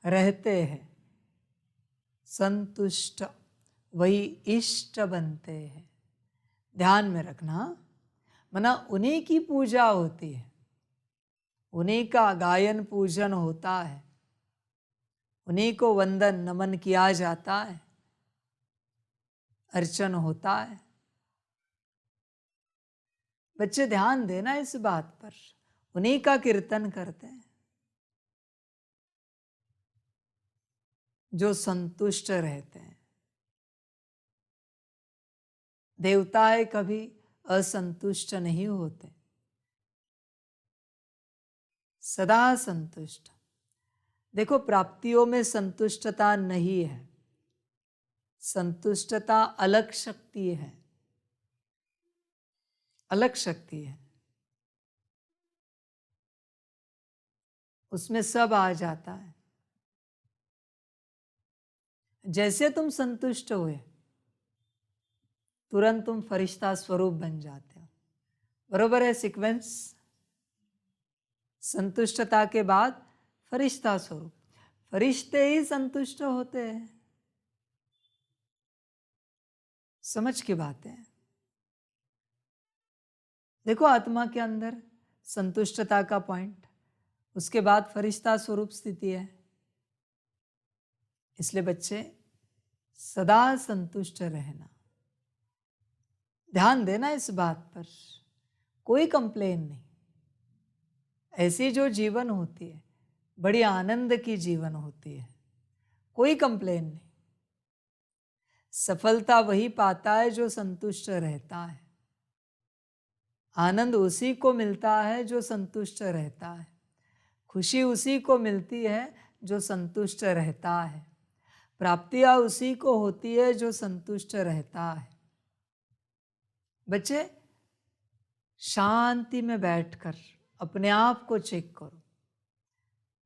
रहते हैं, संतुष्ट वही इष्ट बनते हैं। ध्यान में रखना, मना उन्हीं की पूजा होती है, उन्हीं का गायन पूजन होता है, उन्हीं को वंदन नमन किया जाता है, अर्चन होता है। बच्चे ध्यान देना इस बात पर, उन्हीं का कीर्तन करते हैं जो संतुष्ट रहते हैं। देवताएं कभी असंतुष्ट नहीं होते, सदा संतुष्ट। देखो, प्राप्तियों में संतुष्टता नहीं है, संतुष्टता अलग शक्ति है, अलग शक्ति है, उसमें सब आ जाता है। जैसे तुम संतुष्ट हुए, तुरंत तुम फरिश्ता स्वरूप बन जाते हो। बरोबर है सीक्वेंस? संतुष्टता के बाद फरिश्ता स्वरूप, फरिश्ते ही संतुष्ट होते हैं। समझ की बात है। देखो, आत्मा के अंदर संतुष्टता का पॉइंट, उसके बाद फरिश्ता स्वरूप स्थिति है। इसलिए बच्चे, सदा संतुष्ट रहना। ध्यान देना इस बात पर, कोई कंप्लेन नहीं। ऐसी जो जीवन होती है बड़ी आनंद की जीवन होती है, कोई कंप्लेन नहीं। सफलता वही पाता है जो संतुष्ट रहता है। आनंद उसी को मिलता है जो संतुष्ट रहता है। खुशी उसी को मिलती है जो संतुष्ट रहता है। प्राप्तियां उसी को होती है जो संतुष्ट रहता है। बच्चे, शांति में बैठकर अपने आप को चेक करो,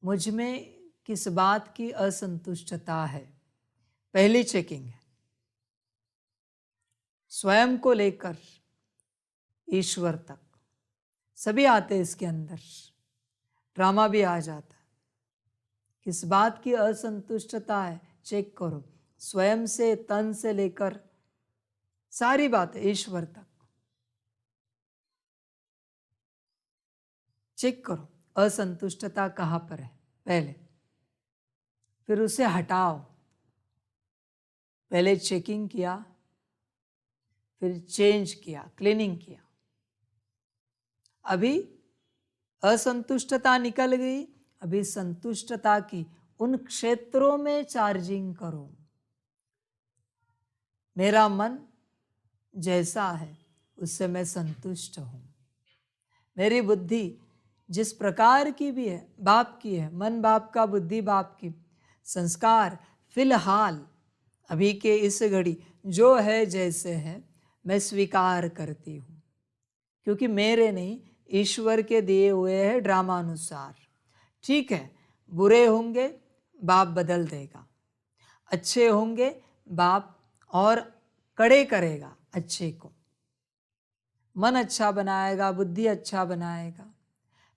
मुझ में किस बात की असंतुष्टता है। पहली चेकिंग है। स्वयं को लेकर ईश्वर तक सभी आते हैं इसके अंदर, ड्रामा भी आ जाता है। किस बात की असंतुष्टता है चेक करो, स्वयं से, तन से लेकर सारी बातें ईश्वर तक चेक करो। असंतुष्टता कहाँ पर है पहले, फिर उसे हटाओ। पहले चेकिंग किया, फिर चेंज किया, क्लीनिंग किया। अभी असंतुष्टता निकल गई, अभी संतुष्टता की उन क्षेत्रों में चार्जिंग करो। मेरा मन जैसा है उससे मैं संतुष्ट हूं। मेरी बुद्धि जिस प्रकार की भी है, बाप की है, मन बाप का, बुद्धि बाप की, संस्कार फिलहाल अभी के इस घड़ी जो है जैसे है मैं स्वीकार करती हूँ, क्योंकि मेरे नहीं, ईश्वर के दिए हुए हैं ड्रामानुसार। ठीक है, बुरे होंगे बाप बदल देगा, अच्छे होंगे बाप और कड़े करेगा अच्छे को, मन अच्छा बनाएगा, बुद्धि अच्छा बनाएगा।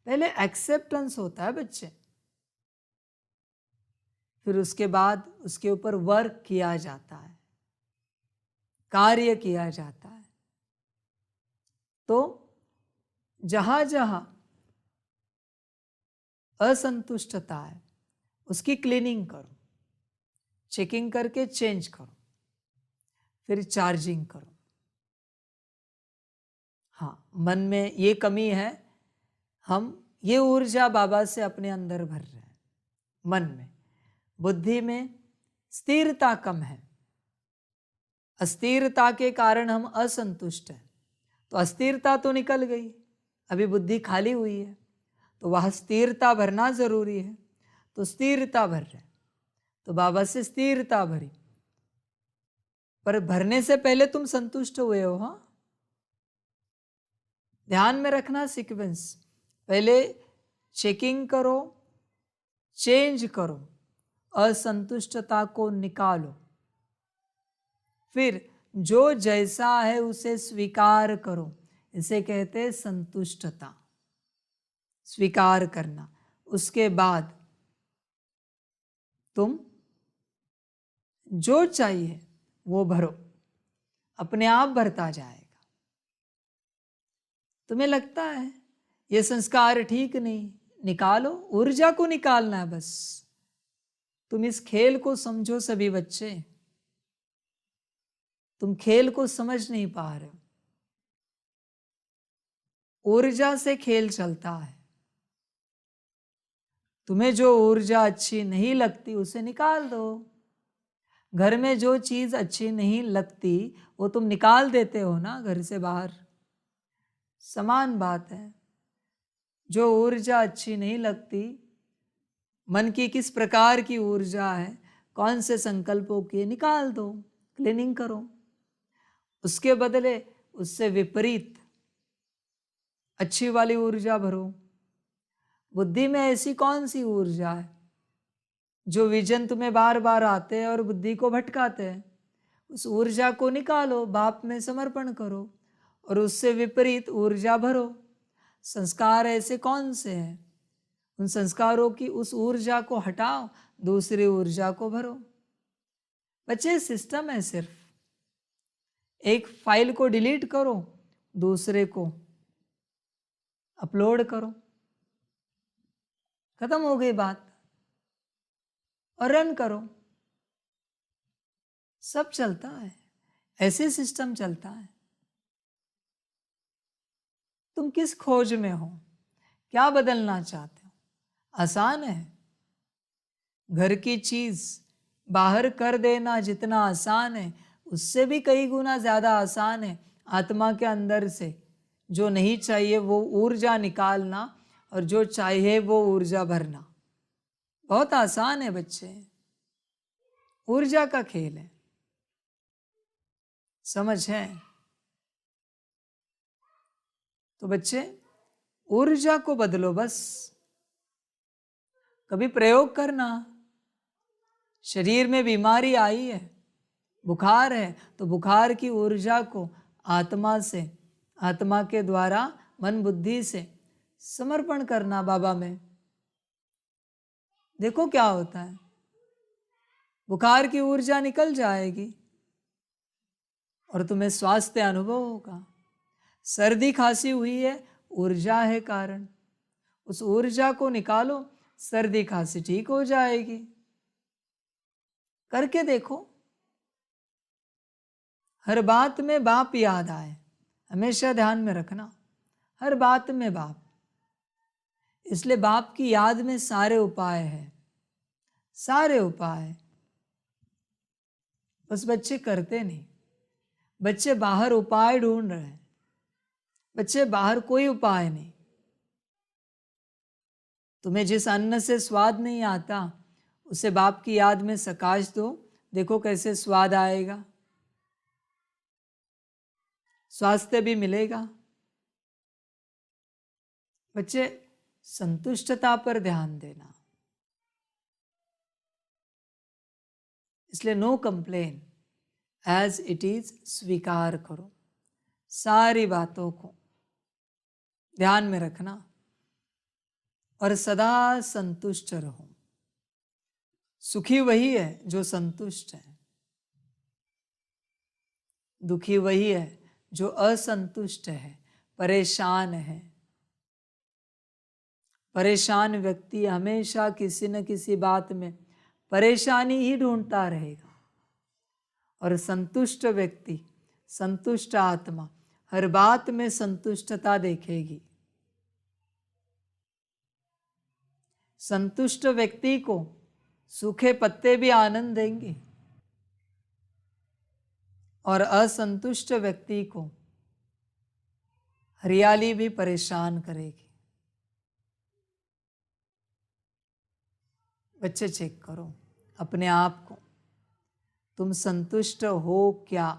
पहले एक्सेप्टेंस होता है बच्चे, फिर उसके बाद उसके ऊपर वर्क किया जाता है, कार्य किया जाता है। तो जहां जहां असंतुष्टता है उसकी क्लीनिंग करो, चेकिंग करके चेंज करो, फिर चार्जिंग करो। हाँ, मन में ये कमी है, हम ये ऊर्जा बाबा से अपने अंदर भर रहे हैं। मन में, बुद्धि में स्थिरता कम है, अस्थिरता के कारण हम असंतुष्ट हैं। तो अस्थिरता तो निकल गई, अभी बुद्धि खाली हुई है, तो वह स्थिरता भरना जरूरी है। तो स्थिरता भर रहे, तो बाबा से स्थिरता भरी, पर भरने से पहले तुम संतुष्ट हुए हो। हाँ, ध्यान में रखना सीक्वेंस, पहले चेकिंग करो, चेंज करो, असंतुष्टता को निकालो, फिर जो जैसा है उसे स्वीकार करो। इसे कहते हैं संतुष्टता, स्वीकार करना। उसके बाद तुम जो चाहिए वो भरो, अपने आप भरता जाएगा। तुम्हें लगता है ये संस्कार ठीक नहीं, निकालो, ऊर्जा को निकालना है बस। तुम इस खेल को समझो सभी बच्चे, तुम खेल को समझ नहीं पा रहे हो। ऊर्जा से खेल चलता है। तुम्हें जो ऊर्जा अच्छी नहीं लगती उसे निकाल दो। घर में जो चीज अच्छी नहीं लगती वो तुम निकाल देते हो ना घर से बाहर, समान बात है। जो ऊर्जा अच्छी नहीं लगती, मन की किस प्रकार की ऊर्जा है, कौन से संकल्पों की, निकाल दो, क्लीनिंग करो। उसके बदले उससे विपरीत अच्छी वाली ऊर्जा भरो। बुद्धि में ऐसी कौन सी ऊर्जा है जो विजन तुम्हें बार बार आते हैं और बुद्धि को भटकाते हैं? उस ऊर्जा को निकालो, बाप में समर्पण करो और उससे विपरीत ऊर्जा भरो। संस्कार ऐसे कौन से हैं, उन संस्कारों की उस ऊर्जा को हटाओ, दूसरी ऊर्जा को भरो। बच्चे, सिस्टम है, सिर्फ एक फाइल को डिलीट करो, दूसरे को अपलोड करो, खत्म हो गई बात, और रन करो। सब चलता है, ऐसे सिस्टम चलता है। तुम किस खोज में हो, क्या बदलना चाहते हो? आसान है। घर की चीज बाहर कर देना जितना आसान है, उससे भी कई गुना ज्यादा आसान है आत्मा के अंदर से जो नहीं चाहिए वो ऊर्जा निकालना और जो चाहिए वो ऊर्जा भरना। बहुत आसान है बच्चे, ऊर्जा का खेल है, समझ है? तो बच्चे ऊर्जा को बदलो बस। कभी प्रयोग करना, शरीर में बीमारी आई है, बुखार है, तो बुखार की ऊर्जा को आत्मा से, आत्मा के द्वारा मन बुद्धि से समर्पण करना बाबा में। देखो क्या होता है, बुखार की ऊर्जा निकल जाएगी और तुम्हें स्वास्थ्य अनुभव होगा। सर्दी खांसी हुई है, ऊर्जा है कारण, उस ऊर्जा को निकालो, सर्दी खांसी ठीक हो जाएगी। करके देखो। हर बात में बाप याद आए, हमेशा ध्यान में रखना, हर बात में बाप। इसलिए बाप की याद में सारे उपाय हैं, सारे उपाय। बस बच्चे करते नहीं, बच्चे बाहर उपाय ढूंढ रहे हैं। बच्चे बाहर कोई उपाय नहीं। तुम्हें जिस अन्न से स्वाद नहीं आता उसे बाप की याद में सकाश दो, देखो कैसे स्वाद आएगा, स्वास्थ्य भी मिलेगा। बच्चे संतुष्टता पर ध्यान देना। इसलिए no complain, as it is स्वीकार करो, सारी बातों को ध्यान में रखना और सदा संतुष्ट रहो। सुखी वही है जो संतुष्ट है, दुखी वही है जो असंतुष्ट है, परेशान है। परेशान व्यक्ति हमेशा किसी न किसी बात में परेशानी ही ढूंढता रहेगा, और संतुष्ट व्यक्ति, संतुष्ट आत्मा हर बात में संतुष्टता देखेगी। संतुष्ट व्यक्ति को सूखे पत्ते भी आनंद देंगे और असंतुष्ट व्यक्ति को हरियाली भी परेशान करेगी। बच्चे चेक करो अपने आप को, तुम संतुष्ट हो क्या?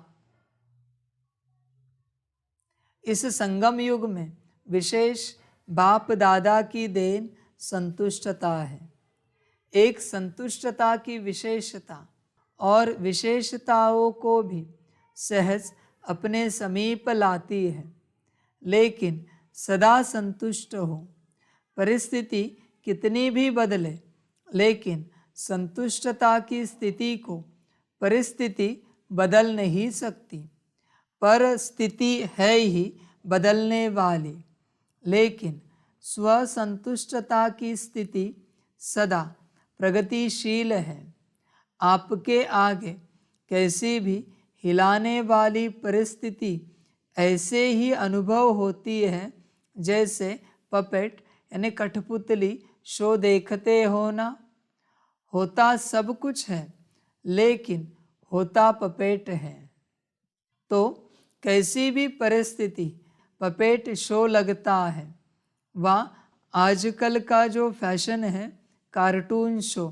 इस संगम युग में विशेष बाप दादा की देन संतुष्टता है। एक संतुष्टता की विशेषता और विशेषताओं को भी सहज अपने समीप लाती है, लेकिन सदा संतुष्ट हो। परिस्थिति कितनी भी बदले, लेकिन संतुष्टता की स्थिति को परिस्थिति बदल नहीं सकती। पर स्थिति है ही बदलने वाली, लेकिन स्वसंतुष्टता की स्थिति सदा प्रगतिशील है। आपके आगे कैसी भी हिलाने वाली परिस्थिति ऐसे ही अनुभव होती है जैसे पपेट यानी कठपुतली शो देखते हो ना। होता सब कुछ है लेकिन होता पपेट है। तो कैसी भी परिस्थिति पपेट शो लगता है। वह आजकल का जो फैशन है कार्टून शो,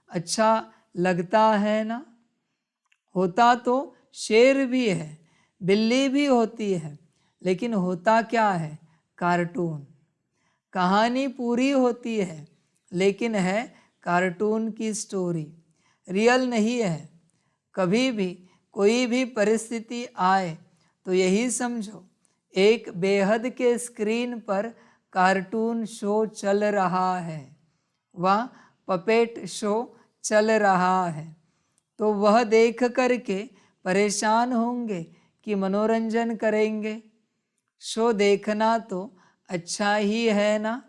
अच्छा लगता है ना। होता तो शेर भी है, बिल्ली भी होती है, लेकिन होता क्या है? कार्टून। कहानी पूरी होती है लेकिन है कार्टून की स्टोरी, रियल नहीं है। कभी भी कोई भी परिस्थिति आए तो यही समझो एक बेहद के स्क्रीन पर कार्टून शो चल रहा है, वह पपेट शो चल रहा है। तो वह देख करके परेशान होंगे कि मनोरंजन करेंगे। शो देखना तो अच्छा ही है ना।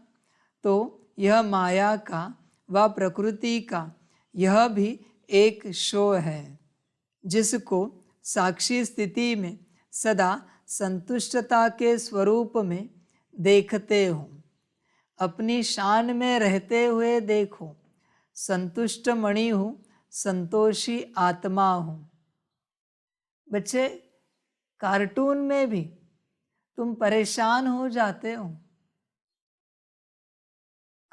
तो यह माया का व प्रकृति का यह भी एक शो है। जिसको साक्षी स्थिति में सदा संतुष्टता के स्वरूप में देखते हो। अपनी शान में रहते हुए देखो, संतुष्ट मणि हूँ, संतोषी आत्मा हूँ। बच्चे, कार्टून में भी तुम परेशान हो जाते हो।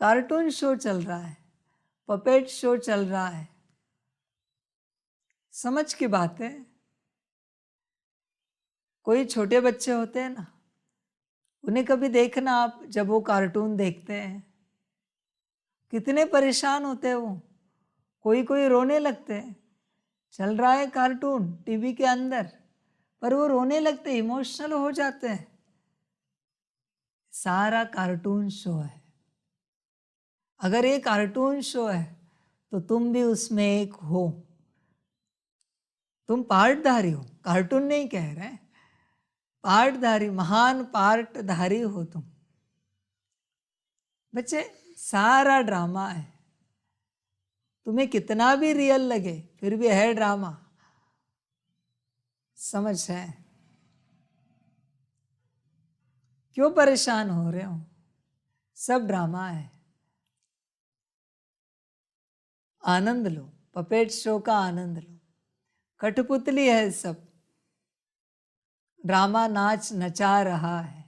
कार्टून शो चल रहा है, पपेट शो चल रहा है, समझ की बात है। कोई छोटे बच्चे होते हैं ना, उन्हें कभी देखना आप, जब वो कार्टून देखते हैं कितने परेशान होते हैं वो। कोई कोई रोने लगते हैं। चल रहा है कार्टून टीवी के अंदर, पर वो रोने लगते, इमोशनल हो जाते हैं। सारा कार्टून शो है। अगर ये कार्टून शो है तो तुम भी उसमें एक हो। तुम पार्टधारी हो, कार्टून नहीं कह रहे, पार्टधारी, महान पार्टधारी हो तुम। बच्चे, सारा ड्रामा है। तुम्हें कितना भी रियल लगे फिर भी है ड्रामा। समझ है? क्यों परेशान हो रहे हो? सब ड्रामा है। आनंद लो, पपेट शो का आनंद लो। कठपुतली है सब, ड्रामा नाच नचा रहा है।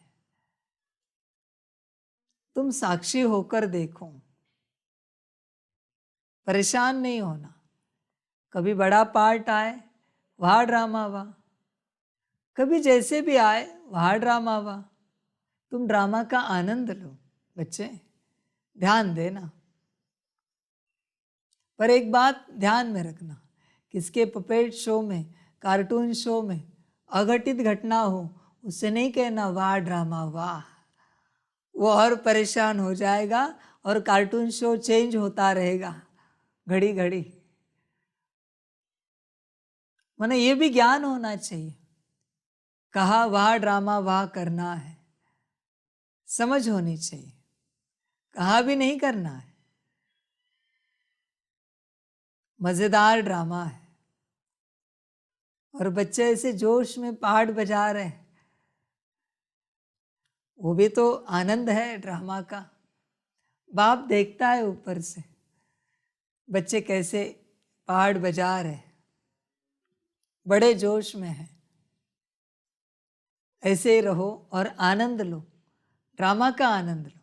तुम साक्षी होकर देखो, परेशान नहीं होना। कभी बड़ा पार्ट आए वहाँ ड्रामा हुआ, कभी जैसे भी आए वहाँ ड्रामा हुआ। तुम ड्रामा का आनंद लो। बच्चे, ध्यान देना। पर एक बात ध्यान में रखना, किसके पपेट शो में, कार्टून शो में अघटित घटना हो, उससे नहीं कहना वाह ड्रामा वाह। वो और परेशान हो जाएगा और कार्टून शो चेंज होता रहेगा घड़ी घड़ी। माने ये भी ज्ञान होना चाहिए। कहा वाह ड्रामा वाह करना है, समझ होनी चाहिए। कहा भी नहीं करना है। मजेदार ड्रामा है और बच्चे ऐसे जोश में पहाड़ बजा रहे हैं, वो भी तो आनंद है ड्रामा का। बाप देखता है ऊपर से बच्चे कैसे पहाड़ बजा रहे, बड़े जोश में है। ऐसे ही रहो और आनंद लो, ड्रामा का आनंद लो।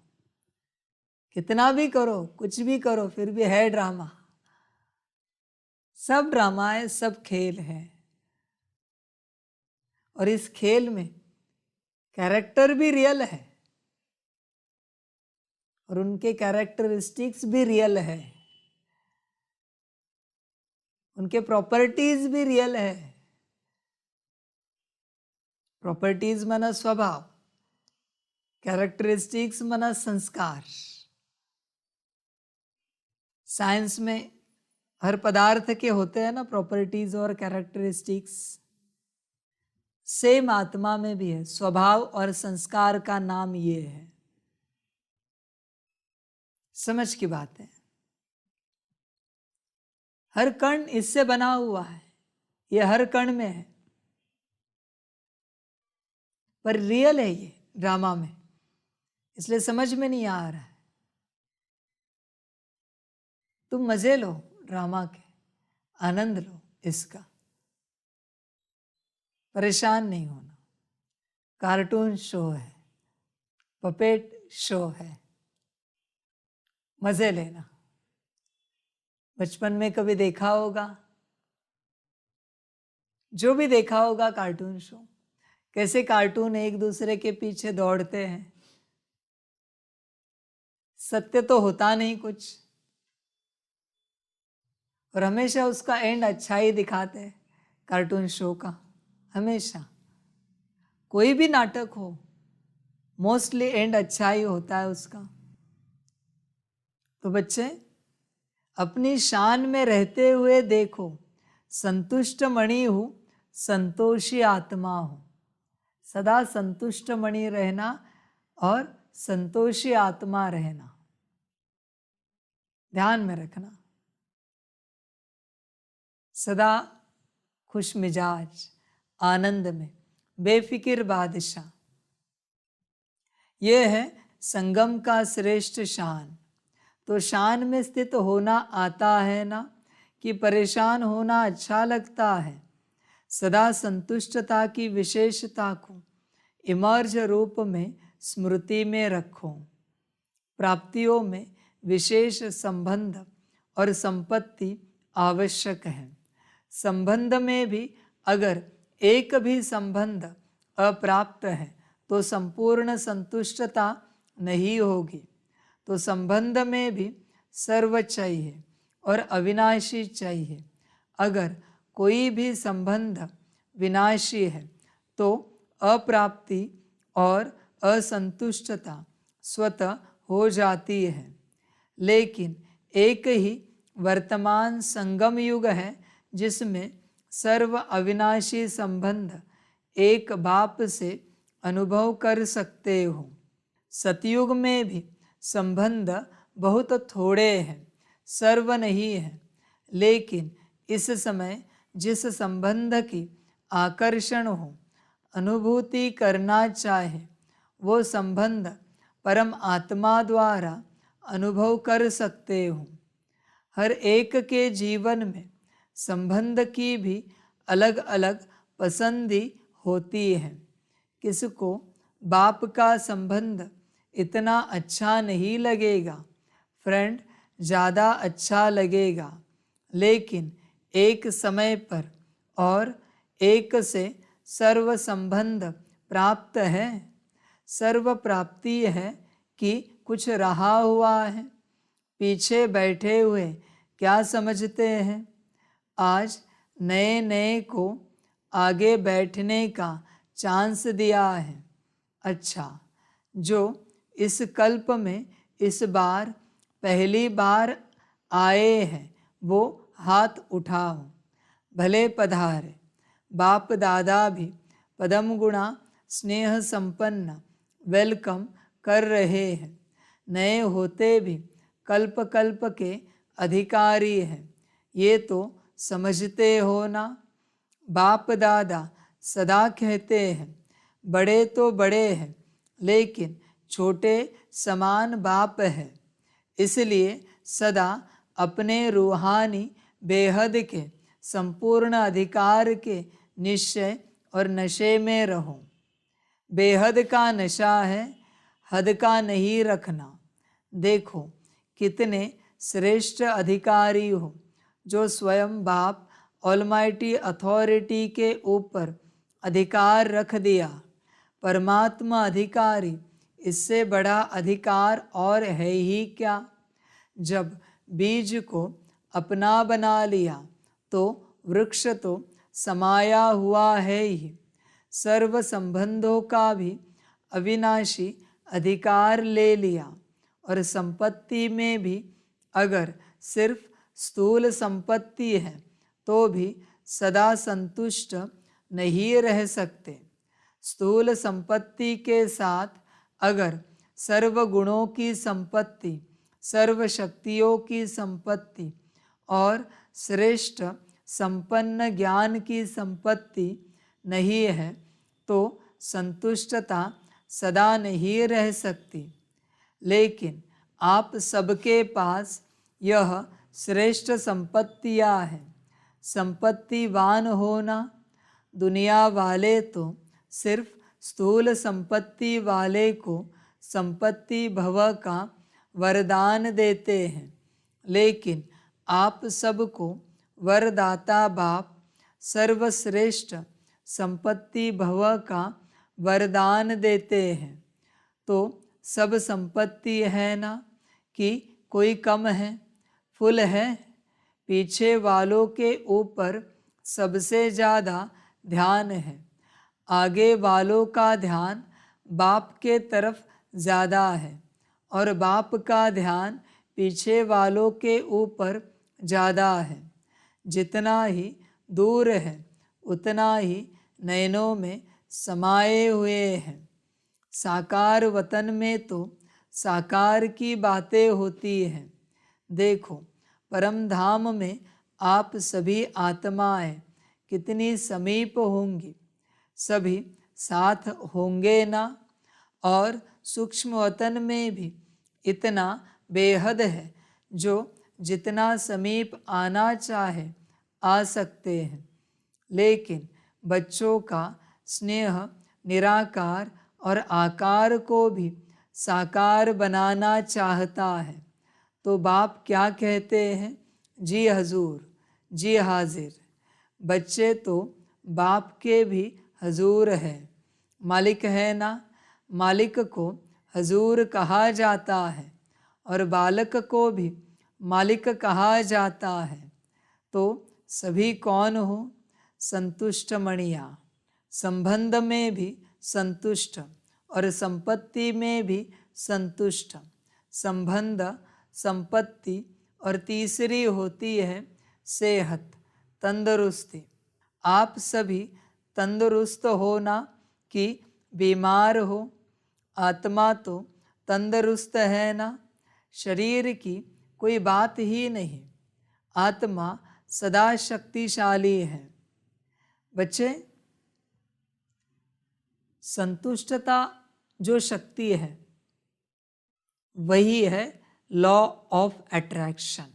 कितना भी करो, कुछ भी करो, फिर भी है ड्रामा। सब ड्रामा है, सब खेल है। और इस खेल में कैरेक्टर भी रियल है और उनके कैरेक्टरिस्टिक्स भी रियल है, उनके प्रॉपर्टीज भी रियल है। प्रॉपर्टीज माना स्वभाव, कैरेक्टरिस्टिक्स माना संस्कार। साइंस में हर पदार्थ के होते हैं ना प्रॉपर्टीज और कैरेक्टरिस्टिक्स, सेम आत्मा में भी है। स्वभाव और संस्कार का नाम ये है। समझ की बात है। हर कण इससे बना हुआ है, ये हर कण में है, पर रियल है ये ड्रामा में, इसलिए समझ में नहीं आ रहा है। तुम मजे लो ड्रामा के, आनंद लो इसका, परेशान नहीं होना। कार्टून शो है, पपेट शो है, मजे लेना। बचपन में कभी देखा होगा, जो भी देखा होगा कार्टून शो, कैसे कार्टून एक दूसरे के पीछे दौड़ते हैं। सत्य तो होता नहीं कुछ, और हमेशा उसका एंड अच्छा ही दिखाते हैं कार्टून शो का। हमेशा कोई भी नाटक हो, मोस्टली एंड अच्छा ही होता है उसका। तो बच्चे, अपनी शान में रहते हुए देखो, संतुष्ट मणि हूँ, संतोषी आत्मा हूँ। सदा संतुष्ट मणि रहना और संतोषी आत्मा रहना, ध्यान में रखना। सदा खुश मिजाज, आनंद में, बेफिक्र बादशाह। ये है संगम का श्रेष्ठ शान। तो शान में स्थित होना आता है ना, कि परेशान होना अच्छा लगता है। सदा संतुष्टता की विशेषता को इमर्ज रूप में स्मृति में रखो। प्राप्तियों में विशेष संबंध और संपत्ति आवश्यक है। संबंध में भी अगर एक भी संबंध अप्राप्त है तो संपूर्ण संतुष्टता नहीं होगी। तो संबंध में भी सर्व चाहिए और अविनाशी चाहिए। अगर कोई भी संबंध विनाशी है तो अप्राप्ति और असंतुष्टता स्वतः हो जाती है। लेकिन एक ही वर्तमान संगम युग है जिसमें सर्व अविनाशी संबंध एक बाप से अनुभव कर सकते हो। सतयुग में भी संबंध बहुत थोड़े हैं, सर्व नहीं है। लेकिन इस समय जिस संबंध की आकर्षण हो, अनुभूति करना चाहे, वो संबंध परम आत्मा द्वारा अनुभव कर सकते हो। हर एक के जीवन में संबंध की भी अलग अलग पसंदी होती है। किसको बाप का संबंध इतना अच्छा नहीं लगेगा, फ्रेंड ज़्यादा अच्छा लगेगा। लेकिन एक समय पर और एक से सर्व संबंध प्राप्त है। सर्व प्राप्ति है कि कुछ रहा हुआ है। पीछे बैठे हुए क्या समझते हैं? आज नए नए को आगे बैठने का चांस दिया है। अच्छा, जो इस कल्प में इस बार पहली बार आए हैं वो हाथ उठाओ। भले पधारे। बाप दादा भी पदम गुणा स्नेह संपन्न वेलकम कर रहे हैं। नए होते भी कल्प कल्प के अधिकारी हैं, ये तो समझते हो ना। बाप दादा सदा कहते हैं बड़े तो बड़े हैं लेकिन छोटे समान बाप है। इसलिए सदा अपने रूहानी बेहद के संपूर्ण अधिकार के निश्चय और नशे में रहो। बेहद का नशा है, हद का नहीं रखना। देखो कितने श्रेष्ठ अधिकारी हो जो स्वयं बाप ऑलमाइटी अथॉरिटी के ऊपर अधिकार रख दिया। परमात्मा अधिकारी, इससे बड़ा अधिकार और है ही क्या। जब बीज को अपना बना लिया तो वृक्ष तो समाया हुआ है ही। सर्व संबंधों का भी अविनाशी अधिकार ले लिया। और संपत्ति में भी अगर सिर्फ स्थूल संपत्ति है तो भी सदा संतुष्ट नहीं रह सकते। स्थूल संपत्ति के साथ अगर सर्व गुणों की संपत्ति, सर्व शक्तियों की संपत्ति और श्रेष्ठ संपन्न ज्ञान की संपत्ति नहीं है तो संतुष्टता सदा नहीं रह सकती। लेकिन आप सबके पास यह श्रेष्ठ संपत्तियां हैं। संपत्तिवान होना, दुनिया वाले तो सिर्फ स्थूल संपत्ति वाले को संपत्ति भव का वरदान देते हैं। लेकिन आप सबको वरदाता बाप सर्वश्रेष्ठ संपत्ति भव का वरदान देते हैं। तो सब संपत्ति है ना कि कोई कम है? फुल है। पीछे वालों के ऊपर सबसे ज़्यादा ध्यान है। आगे वालों का ध्यान बाप के तरफ ज़्यादा है और बाप का ध्यान पीछे वालों के ऊपर ज़्यादा है। जितना ही दूर है उतना ही नयनों में समाये हुए हैं। साकार वतन में तो साकार की बातें होती हैं। देखो परम धाम में आप सभी आत्माएं कितनी समीप होंगी, सभी साथ होंगे ना। और सूक्ष्म वतन में भी इतना बेहद है, जो जितना समीप आना चाहे आ सकते हैं। लेकिन बच्चों का स्नेह निराकार और आकार को भी साकार बनाना चाहता है। तो बाप क्या कहते हैं? जी हजूर, जी हाजिर। बच्चे तो बाप के भी हजूर है, मालिक है ना। मालिक को हजूर कहा जाता है और बालक को भी मालिक कहा जाता है। तो सभी कौन हो? संतुष्ट मणिया, संबंध में भी संतुष्ट और संपत्ति में भी संतुष्ट। संबंध, संपत्ति और तीसरी होती है सेहत, तंदुरुस्ती। आप सभी तंदुरुस्त हो ना कि बीमार हो? आत्मा तो तंदुरुस्त है ना। शरीर की कोई बात ही नहीं, आत्मा सदा शक्तिशाली है। बच्चे, संतुष्टता जो शक्ति है वही है law of attraction,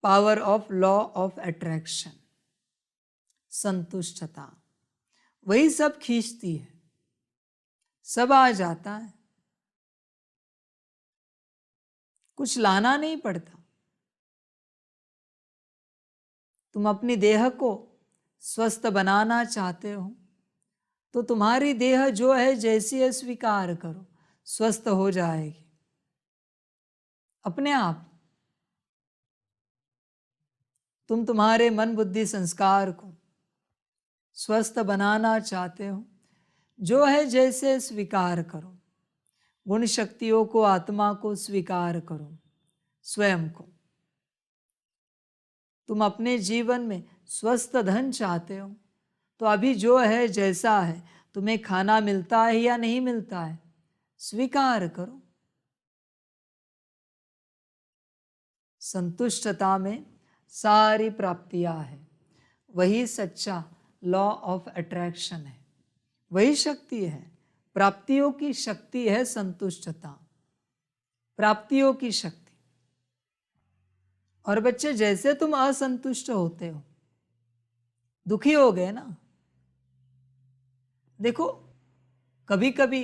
power of law of attraction. संतुष्टता वही सब खींचती है, सब आ जाता है, कुछ लाना नहीं पड़ता। तुम अपनी देह को स्वस्थ बनाना चाहते हो तो तुम्हारी देह जो है जैसी है स्वीकार करो, स्वस्थ हो जाएगी अपने आप। तुम तुम्हारे मन बुद्धि संस्कार को स्वस्थ बनाना चाहते हो, जो है जैसे स्वीकार करो। गुण शक्तियों को, आत्मा को स्वीकार करो, स्वयं को। तुम अपने जीवन में स्वस्थ धन चाहते हो तो अभी जो है जैसा है, तुम्हें खाना मिलता है या नहीं मिलता है, स्वीकार करो। संतुष्टता में सारी प्राप्तियां है, वही सच्चा लॉ ऑफ अट्रैक्शन है, वही शक्ति है। प्राप्तियों की शक्ति है संतुष्टता, प्राप्तियों की शक्ति। और बच्चे, जैसे तुम असंतुष्ट होते हो, दुखी हो गए ना, देखो कभी कभी,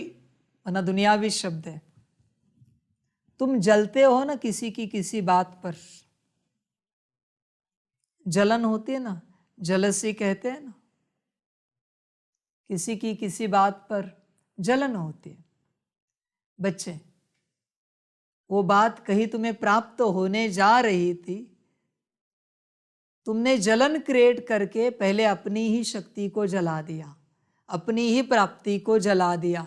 वरना दुनियावी शब्द है, तुम जलते हो ना किसी की किसी बात पर, जलन होती है ना, जलसी कहते हैं ना, किसी की किसी बात पर जलन होती है। बच्चे, वो बात कहीं तुम्हें प्राप्त होने जा रही थी, तुमने जलन क्रिएट करके पहले अपनी ही शक्ति को जला दिया, अपनी ही प्राप्ति को जला दिया,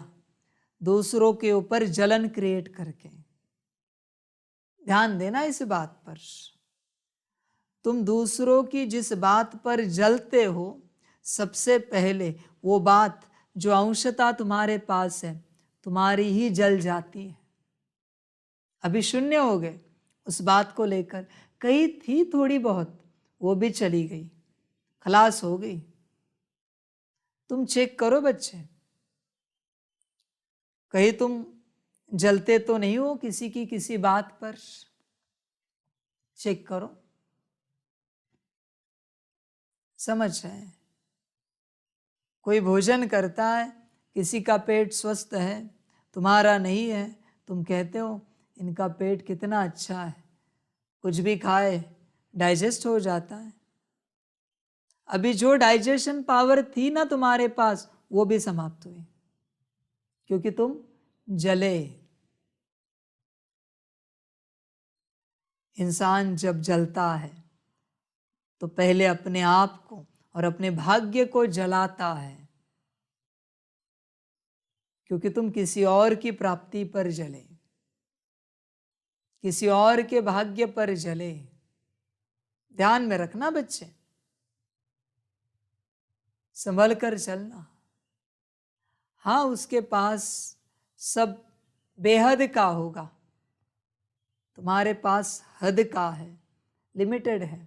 दूसरों के ऊपर जलन क्रिएट करके। ध्यान देना इस बात पर। तुम दूसरों की जिस बात पर जलते हो, सबसे पहले वो बात जो अंशता तुम्हारे पास है, तुम्हारी ही जल जाती है। अभी शून्य हो गए उस बात को लेकर, कहीं थी थोड़ी बहुत, वो भी चली गई, खलास हो गई। तुम चेक करो बच्चे, कहीं तुम जलते तो नहीं हो किसी की किसी बात पर? चेक करो। समझ रहे? कोई भोजन करता है, किसी का पेट स्वस्थ है, तुम्हारा नहीं है, तुम कहते हो इनका पेट कितना अच्छा है, कुछ भी खाए डाइजेस्ट हो जाता है। अभी जो डाइजेशन पावर थी ना तुम्हारे पास, वो भी समाप्त हुई, क्योंकि तुम जले। इंसान जब जलता है तो पहले अपने आप को और अपने भाग्य को जलाता है, क्योंकि तुम किसी और की प्राप्ति पर जले, किसी और के भाग्य पर जले। ध्यान में रखना बच्चे, संभल कर चलना। हाँ, उसके पास सब बेहद का होगा, तुम्हारे पास हद का है, लिमिटेड है।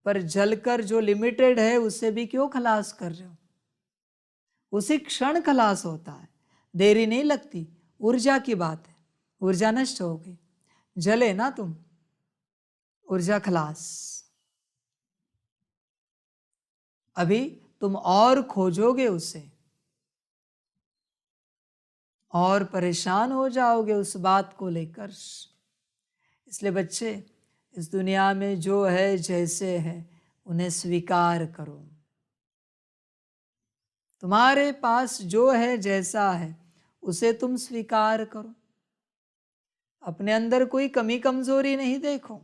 पर जलकर जो लिमिटेड है उससे भी क्यों खलास कर रहे हो? उसी क्षण खलास होता है, देरी नहीं लगती। ऊर्जा की बात है, ऊर्जा नष्ट हो गई, जले ना तुम, ऊर्जा खलास। अभी तुम और खोजोगे उसे, और परेशान हो जाओगे उस बात को लेकर। इसलिए बच्चे, इस दुनिया में जो है जैसे है उन्हें स्वीकार करो। तुम्हारे पास जो है जैसा है उसे तुम स्वीकार करो। अपने अंदर कोई कमी कमजोरी नहीं देखो,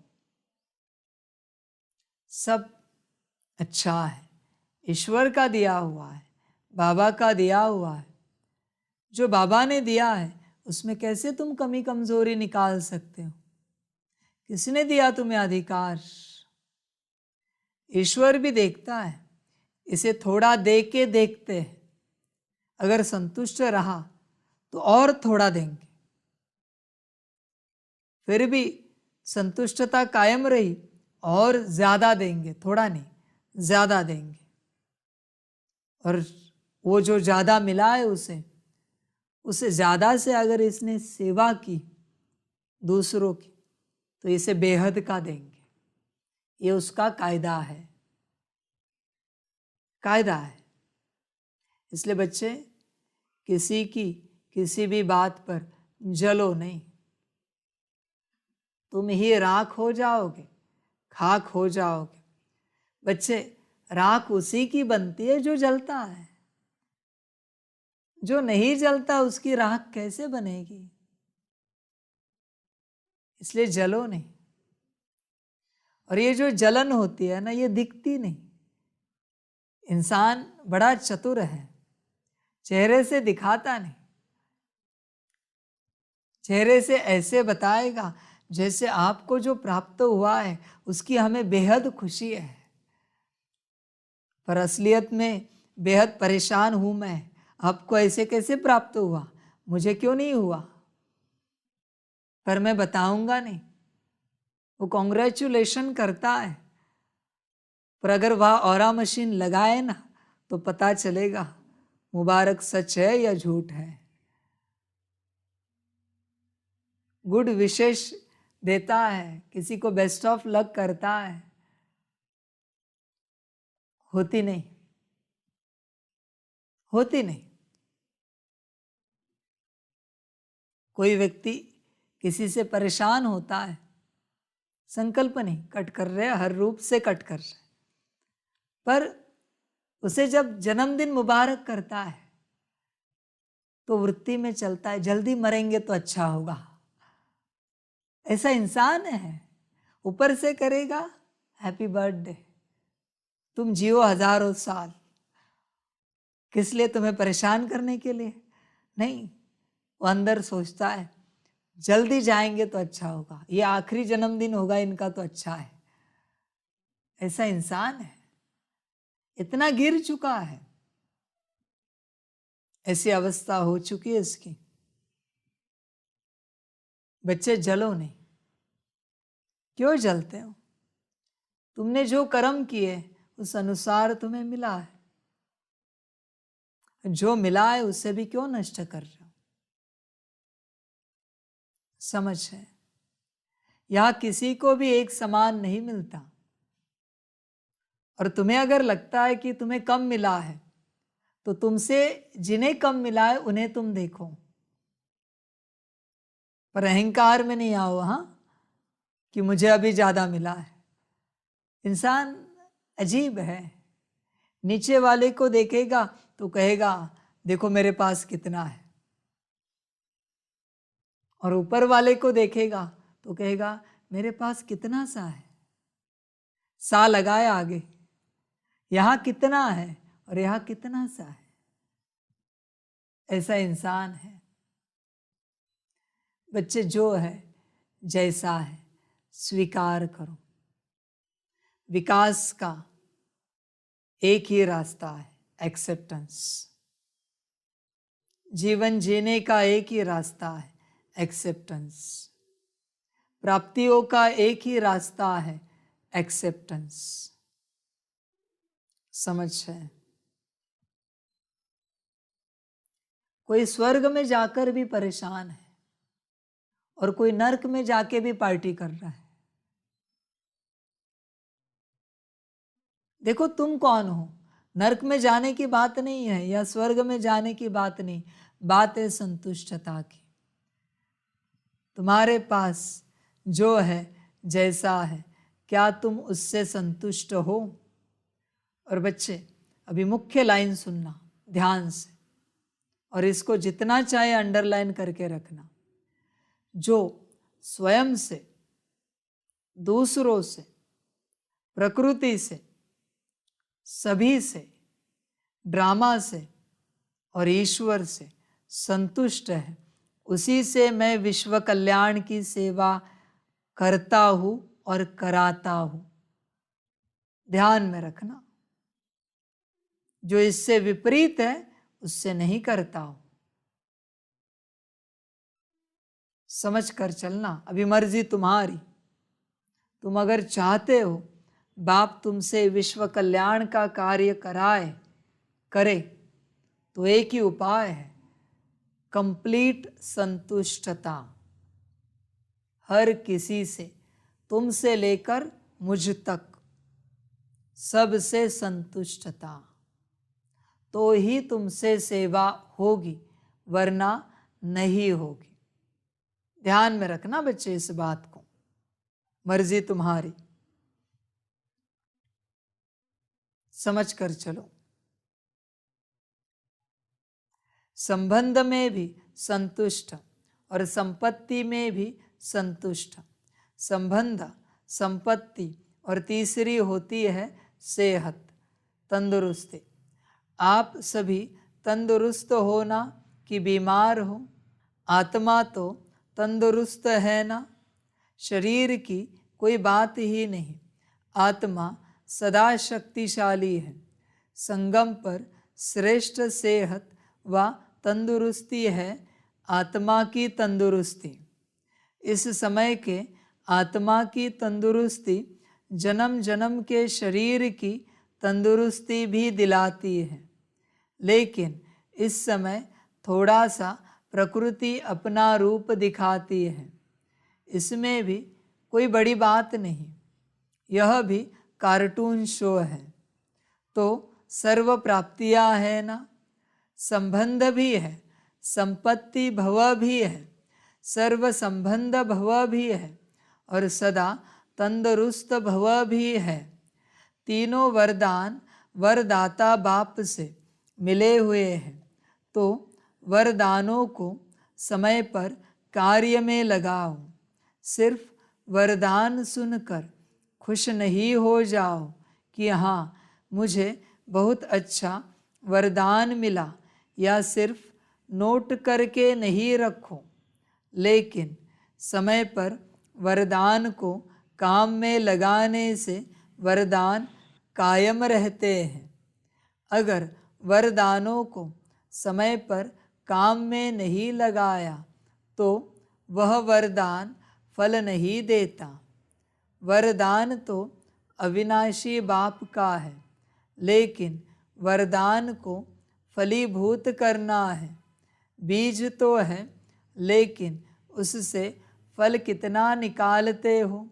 सब अच्छा है, ईश्वर का दिया हुआ है, बाबा का दिया हुआ है। जो बाबा ने दिया है उसमें कैसे तुम कमी कमजोरी निकाल सकते हो? किसने दिया तुम्हें अधिकार? ईश्वर भी देखता है, इसे थोड़ा दे के देखते हैं, अगर संतुष्ट रहा तो और थोड़ा देंगे, फिर भी संतुष्टता कायम रही और ज्यादा देंगे, थोड़ा नहीं ज्यादा देंगे। और वो जो ज्यादा मिला है उसे ज्यादा से अगर इसने सेवा की दूसरों की तो इसे बेहद का देंगे। ये उसका कायदा है, कायदा है। इसलिए बच्चे, किसी की किसी भी बात पर जलो नहीं, तुम ही राख हो जाओगे, खाक हो जाओगे। बच्चे, राख उसी की बनती है जो जलता है, जो नहीं जलता उसकी राख कैसे बनेगी? इसलिए जलो नहीं। और ये जो जलन होती है ना, ये दिखती नहीं। इंसान बड़ा चतुर है, चेहरे से दिखाता नहीं, चेहरे से ऐसे बताएगा जैसे आपको जो प्राप्त हुआ है उसकी हमें बेहद खुशी है, पर असलियत में बेहद परेशान हूं मैं। आपको ऐसे कैसे प्राप्त हुआ, मुझे क्यों नहीं हुआ? पर मैं बताऊंगा नहीं। वो कॉन्ग्रेचुलेशन करता है, पर अगर वह ऑरा मशीन लगाए ना तो पता चलेगा मुबारक सच है या झूठ है। गुड विशेष देता है, किसी को बेस्ट ऑफ लक करता है, होती नहीं, होती नहीं। कोई व्यक्ति किसी से परेशान होता है, संकल्प नहीं कट कर रहे, हर रूप से कट कर रहे, पर उसे जब जन्मदिन मुबारक करता है तो वृत्ति में चलता है जल्दी मरेंगे तो अच्छा होगा। ऐसा इंसान है, ऊपर से करेगा हैप्पी बर्थडे, तुम जियो हजारों साल। किस लिए? तुम्हें परेशान करने के लिए नहीं। वो अंदर सोचता है जल्दी जाएंगे तो अच्छा होगा, ये आखिरी जन्मदिन होगा इनका तो अच्छा है। ऐसा इंसान है, इतना गिर चुका है, ऐसी अवस्था हो चुकी है इसकी। बच्चे, जलो नहीं। क्यों जलते हो? तुमने जो कर्म किए उस अनुसार तुम्हें मिला है, जो मिला है उसे भी क्यों नष्ट कर रहे हो? समझ है, यहां किसी को भी एक समान नहीं मिलता। और तुम्हें अगर लगता है कि तुम्हें कम मिला है तो तुमसे जिन्हें कम मिला है उन्हें तुम देखो, पर अहंकार में नहीं आओ, हाँ, कि मुझे अभी ज्यादा मिला है। इंसान अजीब है, नीचे वाले को देखेगा तो कहेगा देखो मेरे पास कितना है, और ऊपर वाले को देखेगा तो कहेगा मेरे पास कितना सा है। सा लगाए आगे, यहां कितना है और यहां कितना सा है। ऐसा इंसान है। बच्चे, जो है जैसा है स्वीकार करो। विकास का एक ही रास्ता है, एक्सेप्टेंस। जीवन जीने का एक ही रास्ता है, एक्सेप्टेंस। प्राप्तियों का एक ही रास्ता है, एक्सेप्टेंस। समझ है। कोई स्वर्ग में जाकर भी परेशान है और कोई नरक में जाके भी पार्टी कर रहा है। देखो तुम कौन हो, नरक में जाने की बात नहीं है या स्वर्ग में जाने की बात नहीं, बात है संतुष्टता की। तुम्हारे पास जो है जैसा है, क्या तुम उससे संतुष्ट हो? और बच्चे अभी मुख्य लाइन सुनना ध्यान से, और इसको जितना चाहे अंडरलाइन करके रखना। जो स्वयं से, दूसरों से, प्रकृति से, सभी से, ड्रामा से और ईश्वर से संतुष्ट है, उसी से मैं विश्व कल्याण की सेवा करता हूं और कराता हूं। ध्यान में रखना, जो इससे विपरीत है उससे नहीं करता हूं। समझ कर चलना, अभी मर्जी तुम्हारी। तुम अगर चाहते हो बाप तुमसे विश्व कल्याण का कार्य करे, तो एक ही उपाय है, कंप्लीट संतुष्टता। हर किसी से, तुमसे लेकर मुझ तक, सबसे संतुष्टता, तो ही तुमसे सेवा होगी, वरना नहीं होगी। ध्यान में रखना बच्चे इस बात को, मर्जी तुम्हारी। समझ कर चलो। संबंध में भी संतुष्ट और संपत्ति में भी संतुष्ट। संबंध, संपत्ति और तीसरी होती है सेहत, तंदुरुस्ती। आप सभी तंदुरुस्त हो ना कि बीमार हो? आत्मा तो तंदुरुस्त है ना? शरीर की कोई बात ही नहीं, आत्मा सदा शक्तिशाली है। संगम पर श्रेष्ठ सेहत व तंदुरुस्ती है आत्मा की तंदुरुस्ती। इस समय के आत्मा की तंदुरुस्ती जन्म जन्म के शरीर की तंदुरुस्ती भी दिलाती है, लेकिन इस समय थोड़ा सा प्रकृति अपना रूप दिखाती है। इसमें भी कोई बड़ी बात नहीं, यह भी कार्टून शो है। तो सर्व प्राप्तियां है ना, संबंध भी है, संपत्ति भव भी है, सर्व संबंध भव भी है और सदा तंदुरुस्त भव भी है। तीनों वरदान वरदाता बाप से मिले हुए हैं, तो वरदानों को समय पर कार्य में लगाओ। सिर्फ वरदान सुनकर खुश नहीं हो जाओ कि हाँ मुझे बहुत अच्छा वरदान मिला, या सिर्फ नोट करके नहीं रखो, लेकिन समय पर वरदान को काम में लगाने से वरदान कायम रहते हैं। अगर वरदानों को समय पर काम में नहीं लगाया तो वह वरदान फल नहीं देता। वरदान तो अविनाशी बाप का है, लेकिन वरदान को फलीभूत करना है। बीज तो है, लेकिन उससे फल कितना निकालते हो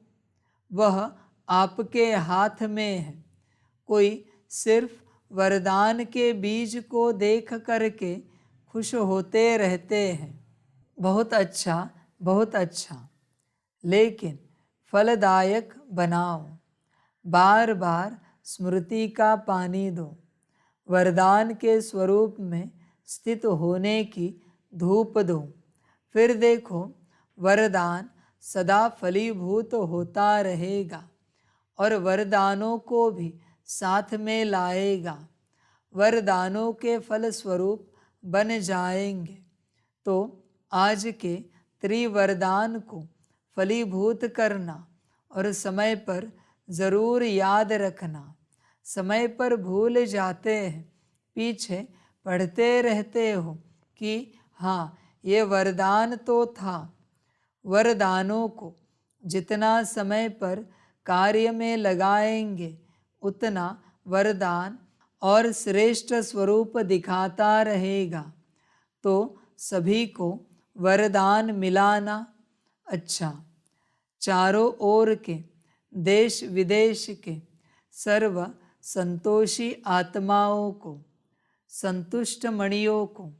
वह आपके हाथ में है। कोई सिर्फ वरदान के बीज को देख करके खुश होते रहते हैं, बहुत अच्छा बहुत अच्छा, लेकिन फलदायक बनाओ। बार बार स्मृति का पानी दो। वरदान के स्वरूप में स्थित होने की धूप दो। फिर देखो वरदान सदा फलीभूत होता रहेगा और वरदानों को भी साथ में लाएगा। वरदानों के फल स्वरूप बन जाएंगे। तो आज के त्रिवरदान को फलीभूत करना और समय पर ज़रूर याद रखना। समय पर भूल जाते हैं, पीछे पढ़ते रहते हो कि हाँ ये वरदान तो था। वरदानों को जितना समय पर कार्य में लगाएंगे, उतना वरदान और श्रेष्ठ स्वरूप दिखाता रहेगा तो सभी को वरदान मिलाना। अच्छा, चारों ओर के देश विदेश के सर्व संतोषी आत्माओं को, संतुष्ट मणियों को,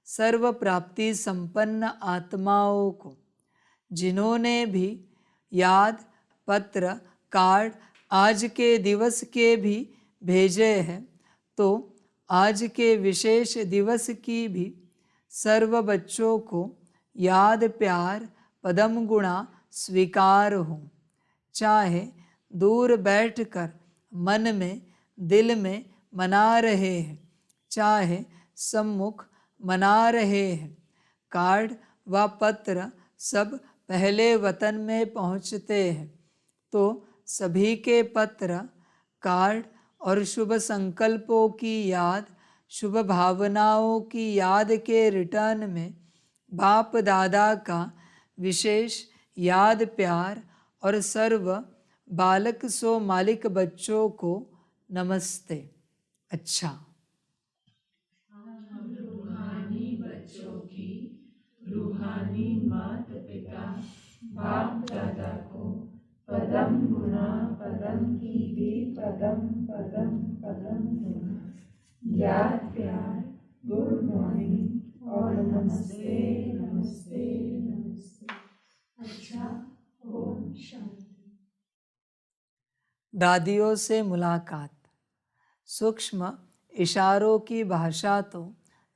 सर्व प्राप्ति संपन्न आत्माओं को, जिन्होंने भी याद पत्र कार्ड आज के दिवस के भी भेजे हैं, तो आज के विशेष दिवस की भी सर्व बच्चों को याद प्यार पदम गुणा स्वीकार हो। चाहे दूर बैठकर मन में दिल में मना रहे हैं, चाहे सम्मुख मना रहे हैं, कार्ड व पत्र सब पहले वतन में पहुँचते हैं, तो सभी के पत्र कार्ड और शुभ संकल्पों की याद, शुभ भावनाओं की याद के रिटर्न में बाप दादा का विशेष याद प्यार और सर्व बालक सो मालिक बच्चों को नमस्ते। अच्छा, हम रूहानी बच्चों की रूहानी माता पिता बाप दादा को पदम गुना पदम की भी पदम पदम पदम गुना याद प्यार गुड मॉर्निंग और नमस्ते नमस्ते नमस्ते। अच्छा, ओम शांति। दादियों से मुलाकात। सूक्ष्म इशारों की भाषा तो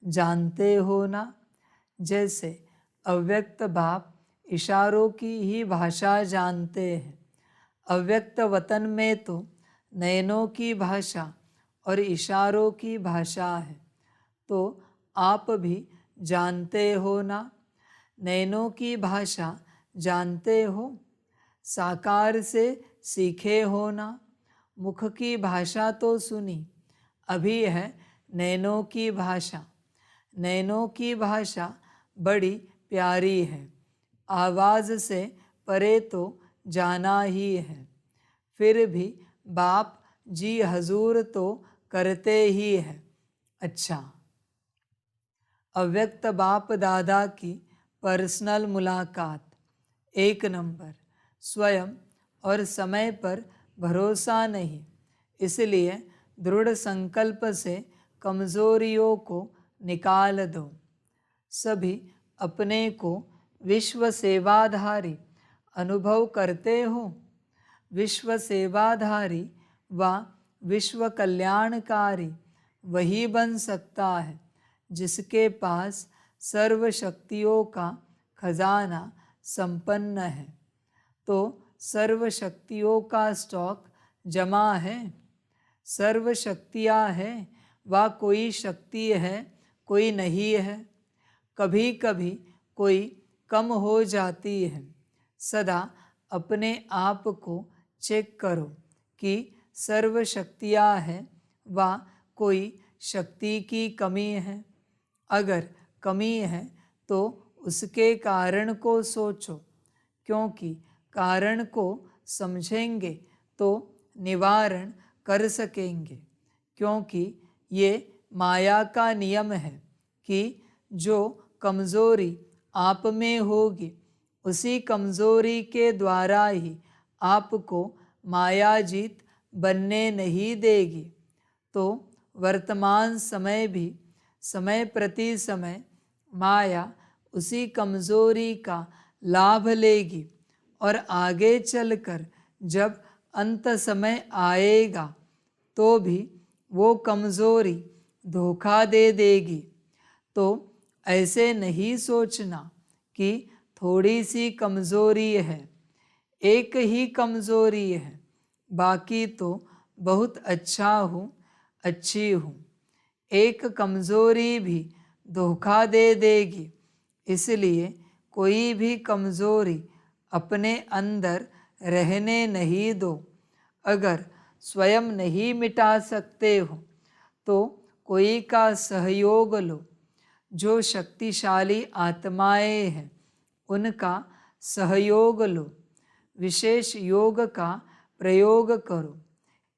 जानते हो ना, जैसे अव्यक्त बाप इशारों की ही भाषा जानते हैं। अव्यक्त वतन में तो नयनों की भाषा और इशारों की भाषा है, तो आप भी जानते हो ना। नयनों की भाषा जानते हो, साकार से सीखे हो ना। मुख की भाषा तो सुनी, अभी है नैनों की भाषा। नैनों की भाषा बड़ी प्यारी है, आवाज़ से परे तो जाना ही है। फिर भी बाप जी हजूर तो करते ही है। अच्छा, अव्यक्त बाप दादा की पर्सनल मुलाकात। 1 नंबर, स्वयं और समय पर भरोसा नहीं, इसलिए दृढ़ संकल्प से कमज़ोरियों को निकाल दो। सभी अपने को विश्व सेवाधारी अनुभव करते हो। विश्व सेवाधारी व विश्व कल्याणकारी वही बन सकता है जिसके पास सर्व शक्तियों का खजाना संपन्न है। तो सर्व शक्तियों का स्टॉक जमा है। सर्व शक्तियाँ हैं व कोई शक्ति है, कोई नहीं है। कभी कभी कोई कम हो जाती है। सदा अपने आप को चेक करो कि सर्व शक्तियाँ हैं व कोई शक्ति की कमी है। अगर कमी है तो उसके कारण को सोचो, क्योंकि कारण को समझेंगे तो निवारण कर सकेंगे। क्योंकि ये माया का नियम है कि जो कमज़ोरी आप में होगी, उसी कमज़ोरी के द्वारा ही आपको माया जीत बनने नहीं देगी। तो वर्तमान समय भी समय प्रति समय माया उसी कमज़ोरी का लाभ लेगी और आगे चलकर जब अंत समय आएगा तो भी वो कमज़ोरी धोखा दे देगी। तो ऐसे नहीं सोचना कि थोड़ी सी कमज़ोरी है, एक ही कमज़ोरी है, बाकी तो बहुत अच्छा हूँ, अच्छी हूँ। एक कमज़ोरी भी धोखा दे देगी, इसलिए कोई भी कमज़ोरी अपने अंदर रहने नहीं दो। अगर स्वयं नहीं मिटा सकते हो तो कोई का सहयोग लो। जो शक्तिशाली आत्माएं हैं उनका सहयोग लो। विशेष योग का प्रयोग करो।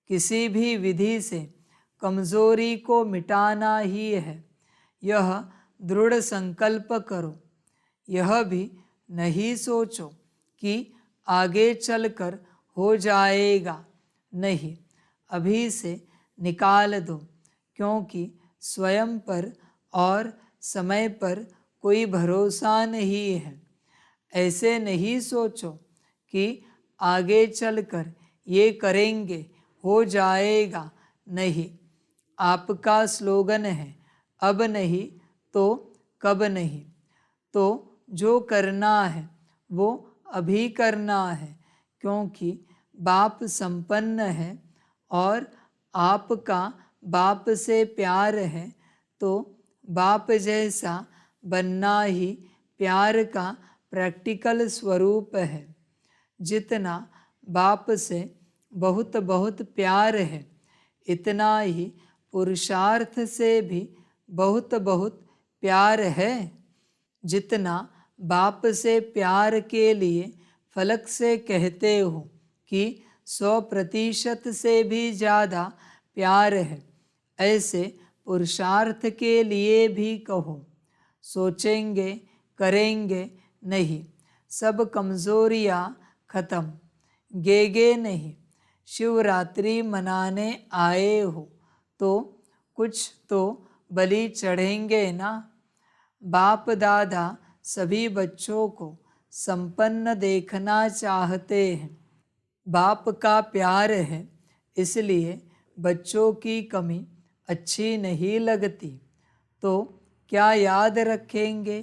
किसी भी विधि से कमजोरी को मिटाना ही है, यह दृढ़ संकल्प करो। यह भी नहीं सोचो कि आगे चलकर हो जाएगा, नहीं, अभी से निकाल दो, क्योंकि स्वयं पर और समय पर कोई भरोसा नहीं है। ऐसे नहीं सोचो कि आगे चलकर ये करेंगे, हो जाएगा, नहीं। आपका स्लोगन है, अब नहीं तो कब नहीं। तो जो करना है वो अभी करना है, क्योंकि बाप संपन्न है और आपका बाप से प्यार है, तो बाप जैसा बनना ही प्यार का प्रैक्टिकल स्वरूप है। जितना बाप से बहुत बहुत प्यार है, इतना ही पुरुषार्थ से भी बहुत बहुत प्यार है। जितना बाप से प्यार के लिए फलक से कहते हो कि 100% से भी ज़्यादा प्यार है, ऐसे पुरुषार्थ के लिए भी कहो। सोचेंगे, करेंगे, नहीं, सब कमज़ोरियाँ खत्म। गेगे नहीं, शिवरात्रि मनाने आए हो तो कुछ तो बलि चढ़ेंगे ना। बाप दादा सभी बच्चों को संपन्न देखना चाहते हैं। बाप का प्यार है, इसलिए बच्चों की कमी अच्छी नहीं लगती। तो क्या याद रखेंगे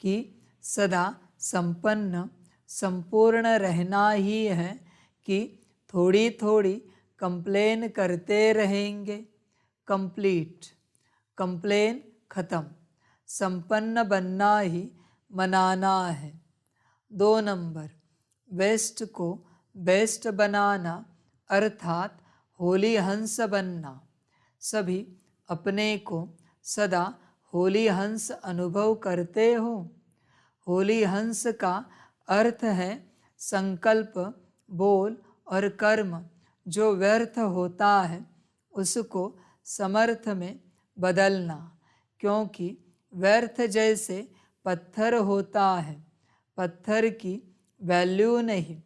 कि सदा संपन्न संपूर्ण रहना ही है, कि थोड़ी थोड़ी कंप्लेन करते रहेंगे। कंप्लीट, कंप्लेन खत्म, संपन्न बनना ही मनाना है। 2 नंबर, वेस्ट को बेस्ट बनाना अर्थात होली हंस बनना। सभी अपने को सदा होली हंस अनुभव करते हो। होली हंस का अर्थ है संकल्प, बोल और कर्म जो व्यर्थ होता है उसको समर्थ में बदलना, क्योंकि व्यर्थ जैसे पत्थर होता है। पत्थर की वैल्यू नहीं,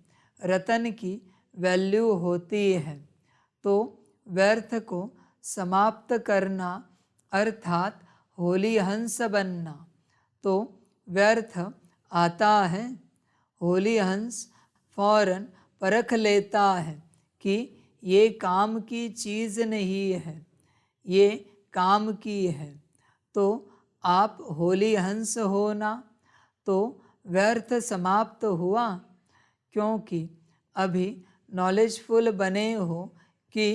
रतन की वैल्यू होती है। तो व्यर्थ को समाप्त करना अर्थात होली हंस बनना। तो व्यर्थ आता है, होली हंस फौरन परख लेता है कि ये काम की चीज़ नहीं है, ये काम की है। तो आप होली हंस हो ना, तो व्यर्थ समाप्त हुआ, क्योंकि अभी नॉलेजफुल बने हो कि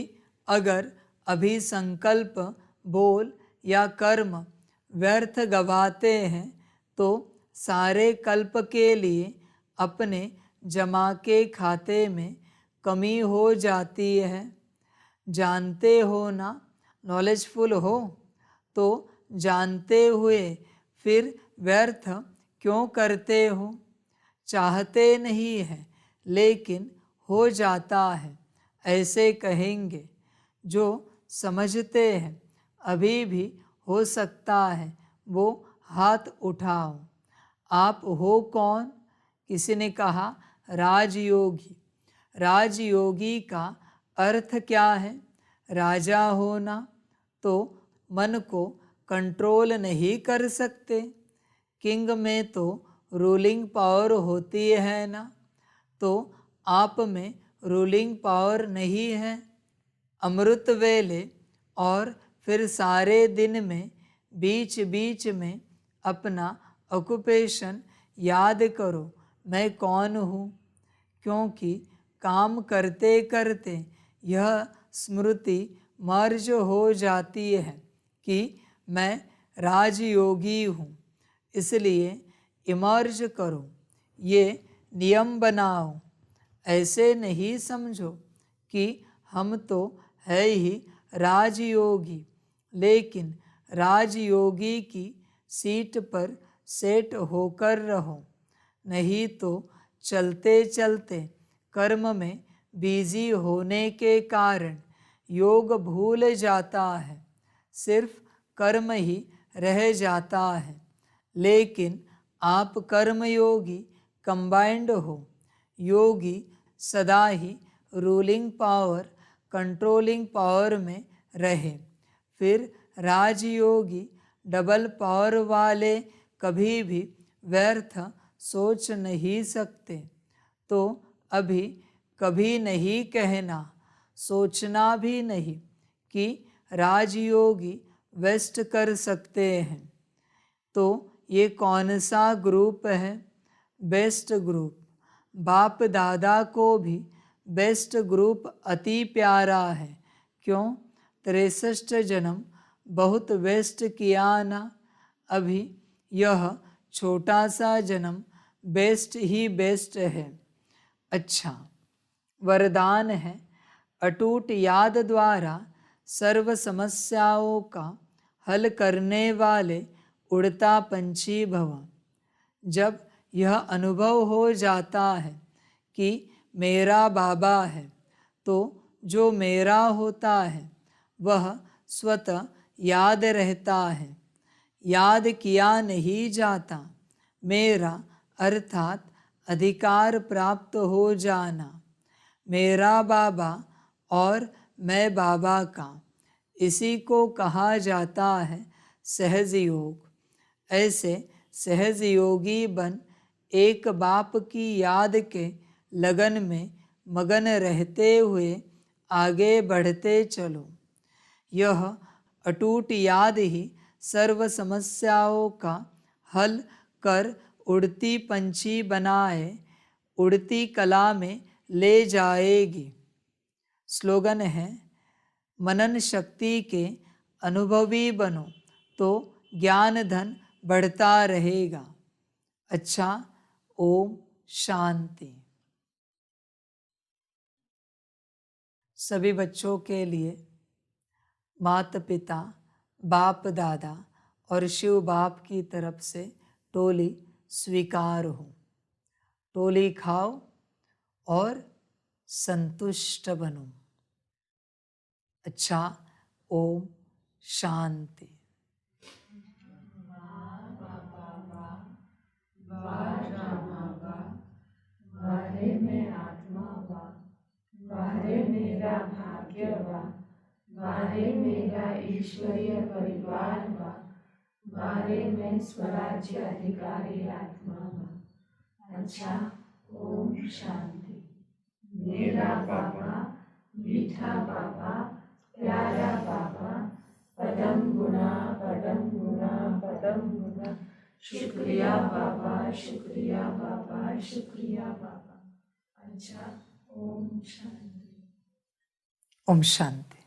अगर अभी संकल्प, बोल या कर्म व्यर्थ गवाते हैं तो सारे कल्प के लिए अपने जमा के खाते में कमी हो जाती है। जानते हो ना, नॉलेजफुल हो, तो जानते हुए फिर व्यर्थ क्यों करते हो। चाहते नहीं है लेकिन हो जाता है, ऐसे कहेंगे। जो समझते हैं अभी भी हो सकता है वो हाथ उठाओ। आप हो कौन? किसी ने कहा राजयोगी। राजयोगी का अर्थ क्या है? राजा होना। तो मन को कंट्रोल नहीं कर सकते। किंग में तो रूलिंग पावर होती है ना, तो आप में रूलिंग पावर नहीं है। अमृत वेले और फिर सारे दिन में बीच बीच में अपना ऑक्यूपेशन याद करो, मैं कौन हूँ, क्योंकि काम करते करते यह स्मृति मर्ज हो जाती है कि मैं राजयोगी हूँ। इसलिए इमर्ज करो, ये नियम बनाओ। ऐसे नहीं समझो कि हम तो है ही राजयोगी, लेकिन राजयोगी की सीट पर सेट होकर रहो, नहीं तो चलते चलते कर्म में बिजी होने के कारण योग भूल जाता है, सिर्फ कर्म ही रह जाता है। लेकिन आप कर्मयोगी कंबाइंड हो। योगी सदा ही रूलिंग पावर, कंट्रोलिंग पावर में रहे। फिर राजयोगी डबल पावर वाले कभी भी व्यर्थ सोच नहीं सकते। तो अभी कभी नहीं कहना, सोचना भी नहीं कि राजयोगी वेस्ट कर सकते हैं। तो ये कौन सा ग्रुप है? Best group. बाप दादा को भी बेस्ट ग्रुप अति प्यारा है। क्यों? 63 जन्म बहुत वेस्ट किया ना। अभी यह छोटा सा जन्म बेस्ट ही बेस्ट है। अच्छा, वरदान है अटूट याद द्वारा सर्व समस्याओं का हल करने वाले उड़ता पंछी भव। जब यह अनुभव हो जाता है कि मेरा बाबा है, तो जो मेरा होता है वह स्वतः याद रहता है, याद किया नहीं जाता। मेरा अर्थात अधिकार प्राप्त हो जाना, मेरा बाबा और मैं बाबा का, इसी को कहा जाता है सहज योग। ऐसे सहज योगी बन एक बाप की याद के लगन में मगन रहते हुए आगे बढ़ते चलो। यह अटूट याद ही सर्व समस्याओं का हल कर उड़ती पंछी बनाए उड़ती कला में ले जाएगी। स्लोगन है, मनन शक्ति के अनुभवी बनो तो ज्ञान धन बढ़ता रहेगा। अच्छा, ओम शांति। सभी बच्चों के लिए माता पिता, बाप दादा और शिव बाप की तरफ से टोली स्वीकार हो। टोली खाओ और संतुष्ट बनो। अच्छा, ओम शांति। वारे में आत्मा वा, वारे मेरा भाग्य वा, वारे मेरा ईश्वरीय परिवार वा, वारे में स्वराज्य अधिकारी आत्मा वा। अच्छा, ओम शांति। मेरा बाबा, मीठा बाबा, प्यारा बाबा, पदम गुना पदम गुना पदम गुना। शुक्रिया बाबा, शुक्रिया बाबा, शुक्रिया बाबा। अच्छा, ओम शांति। ओम शांति।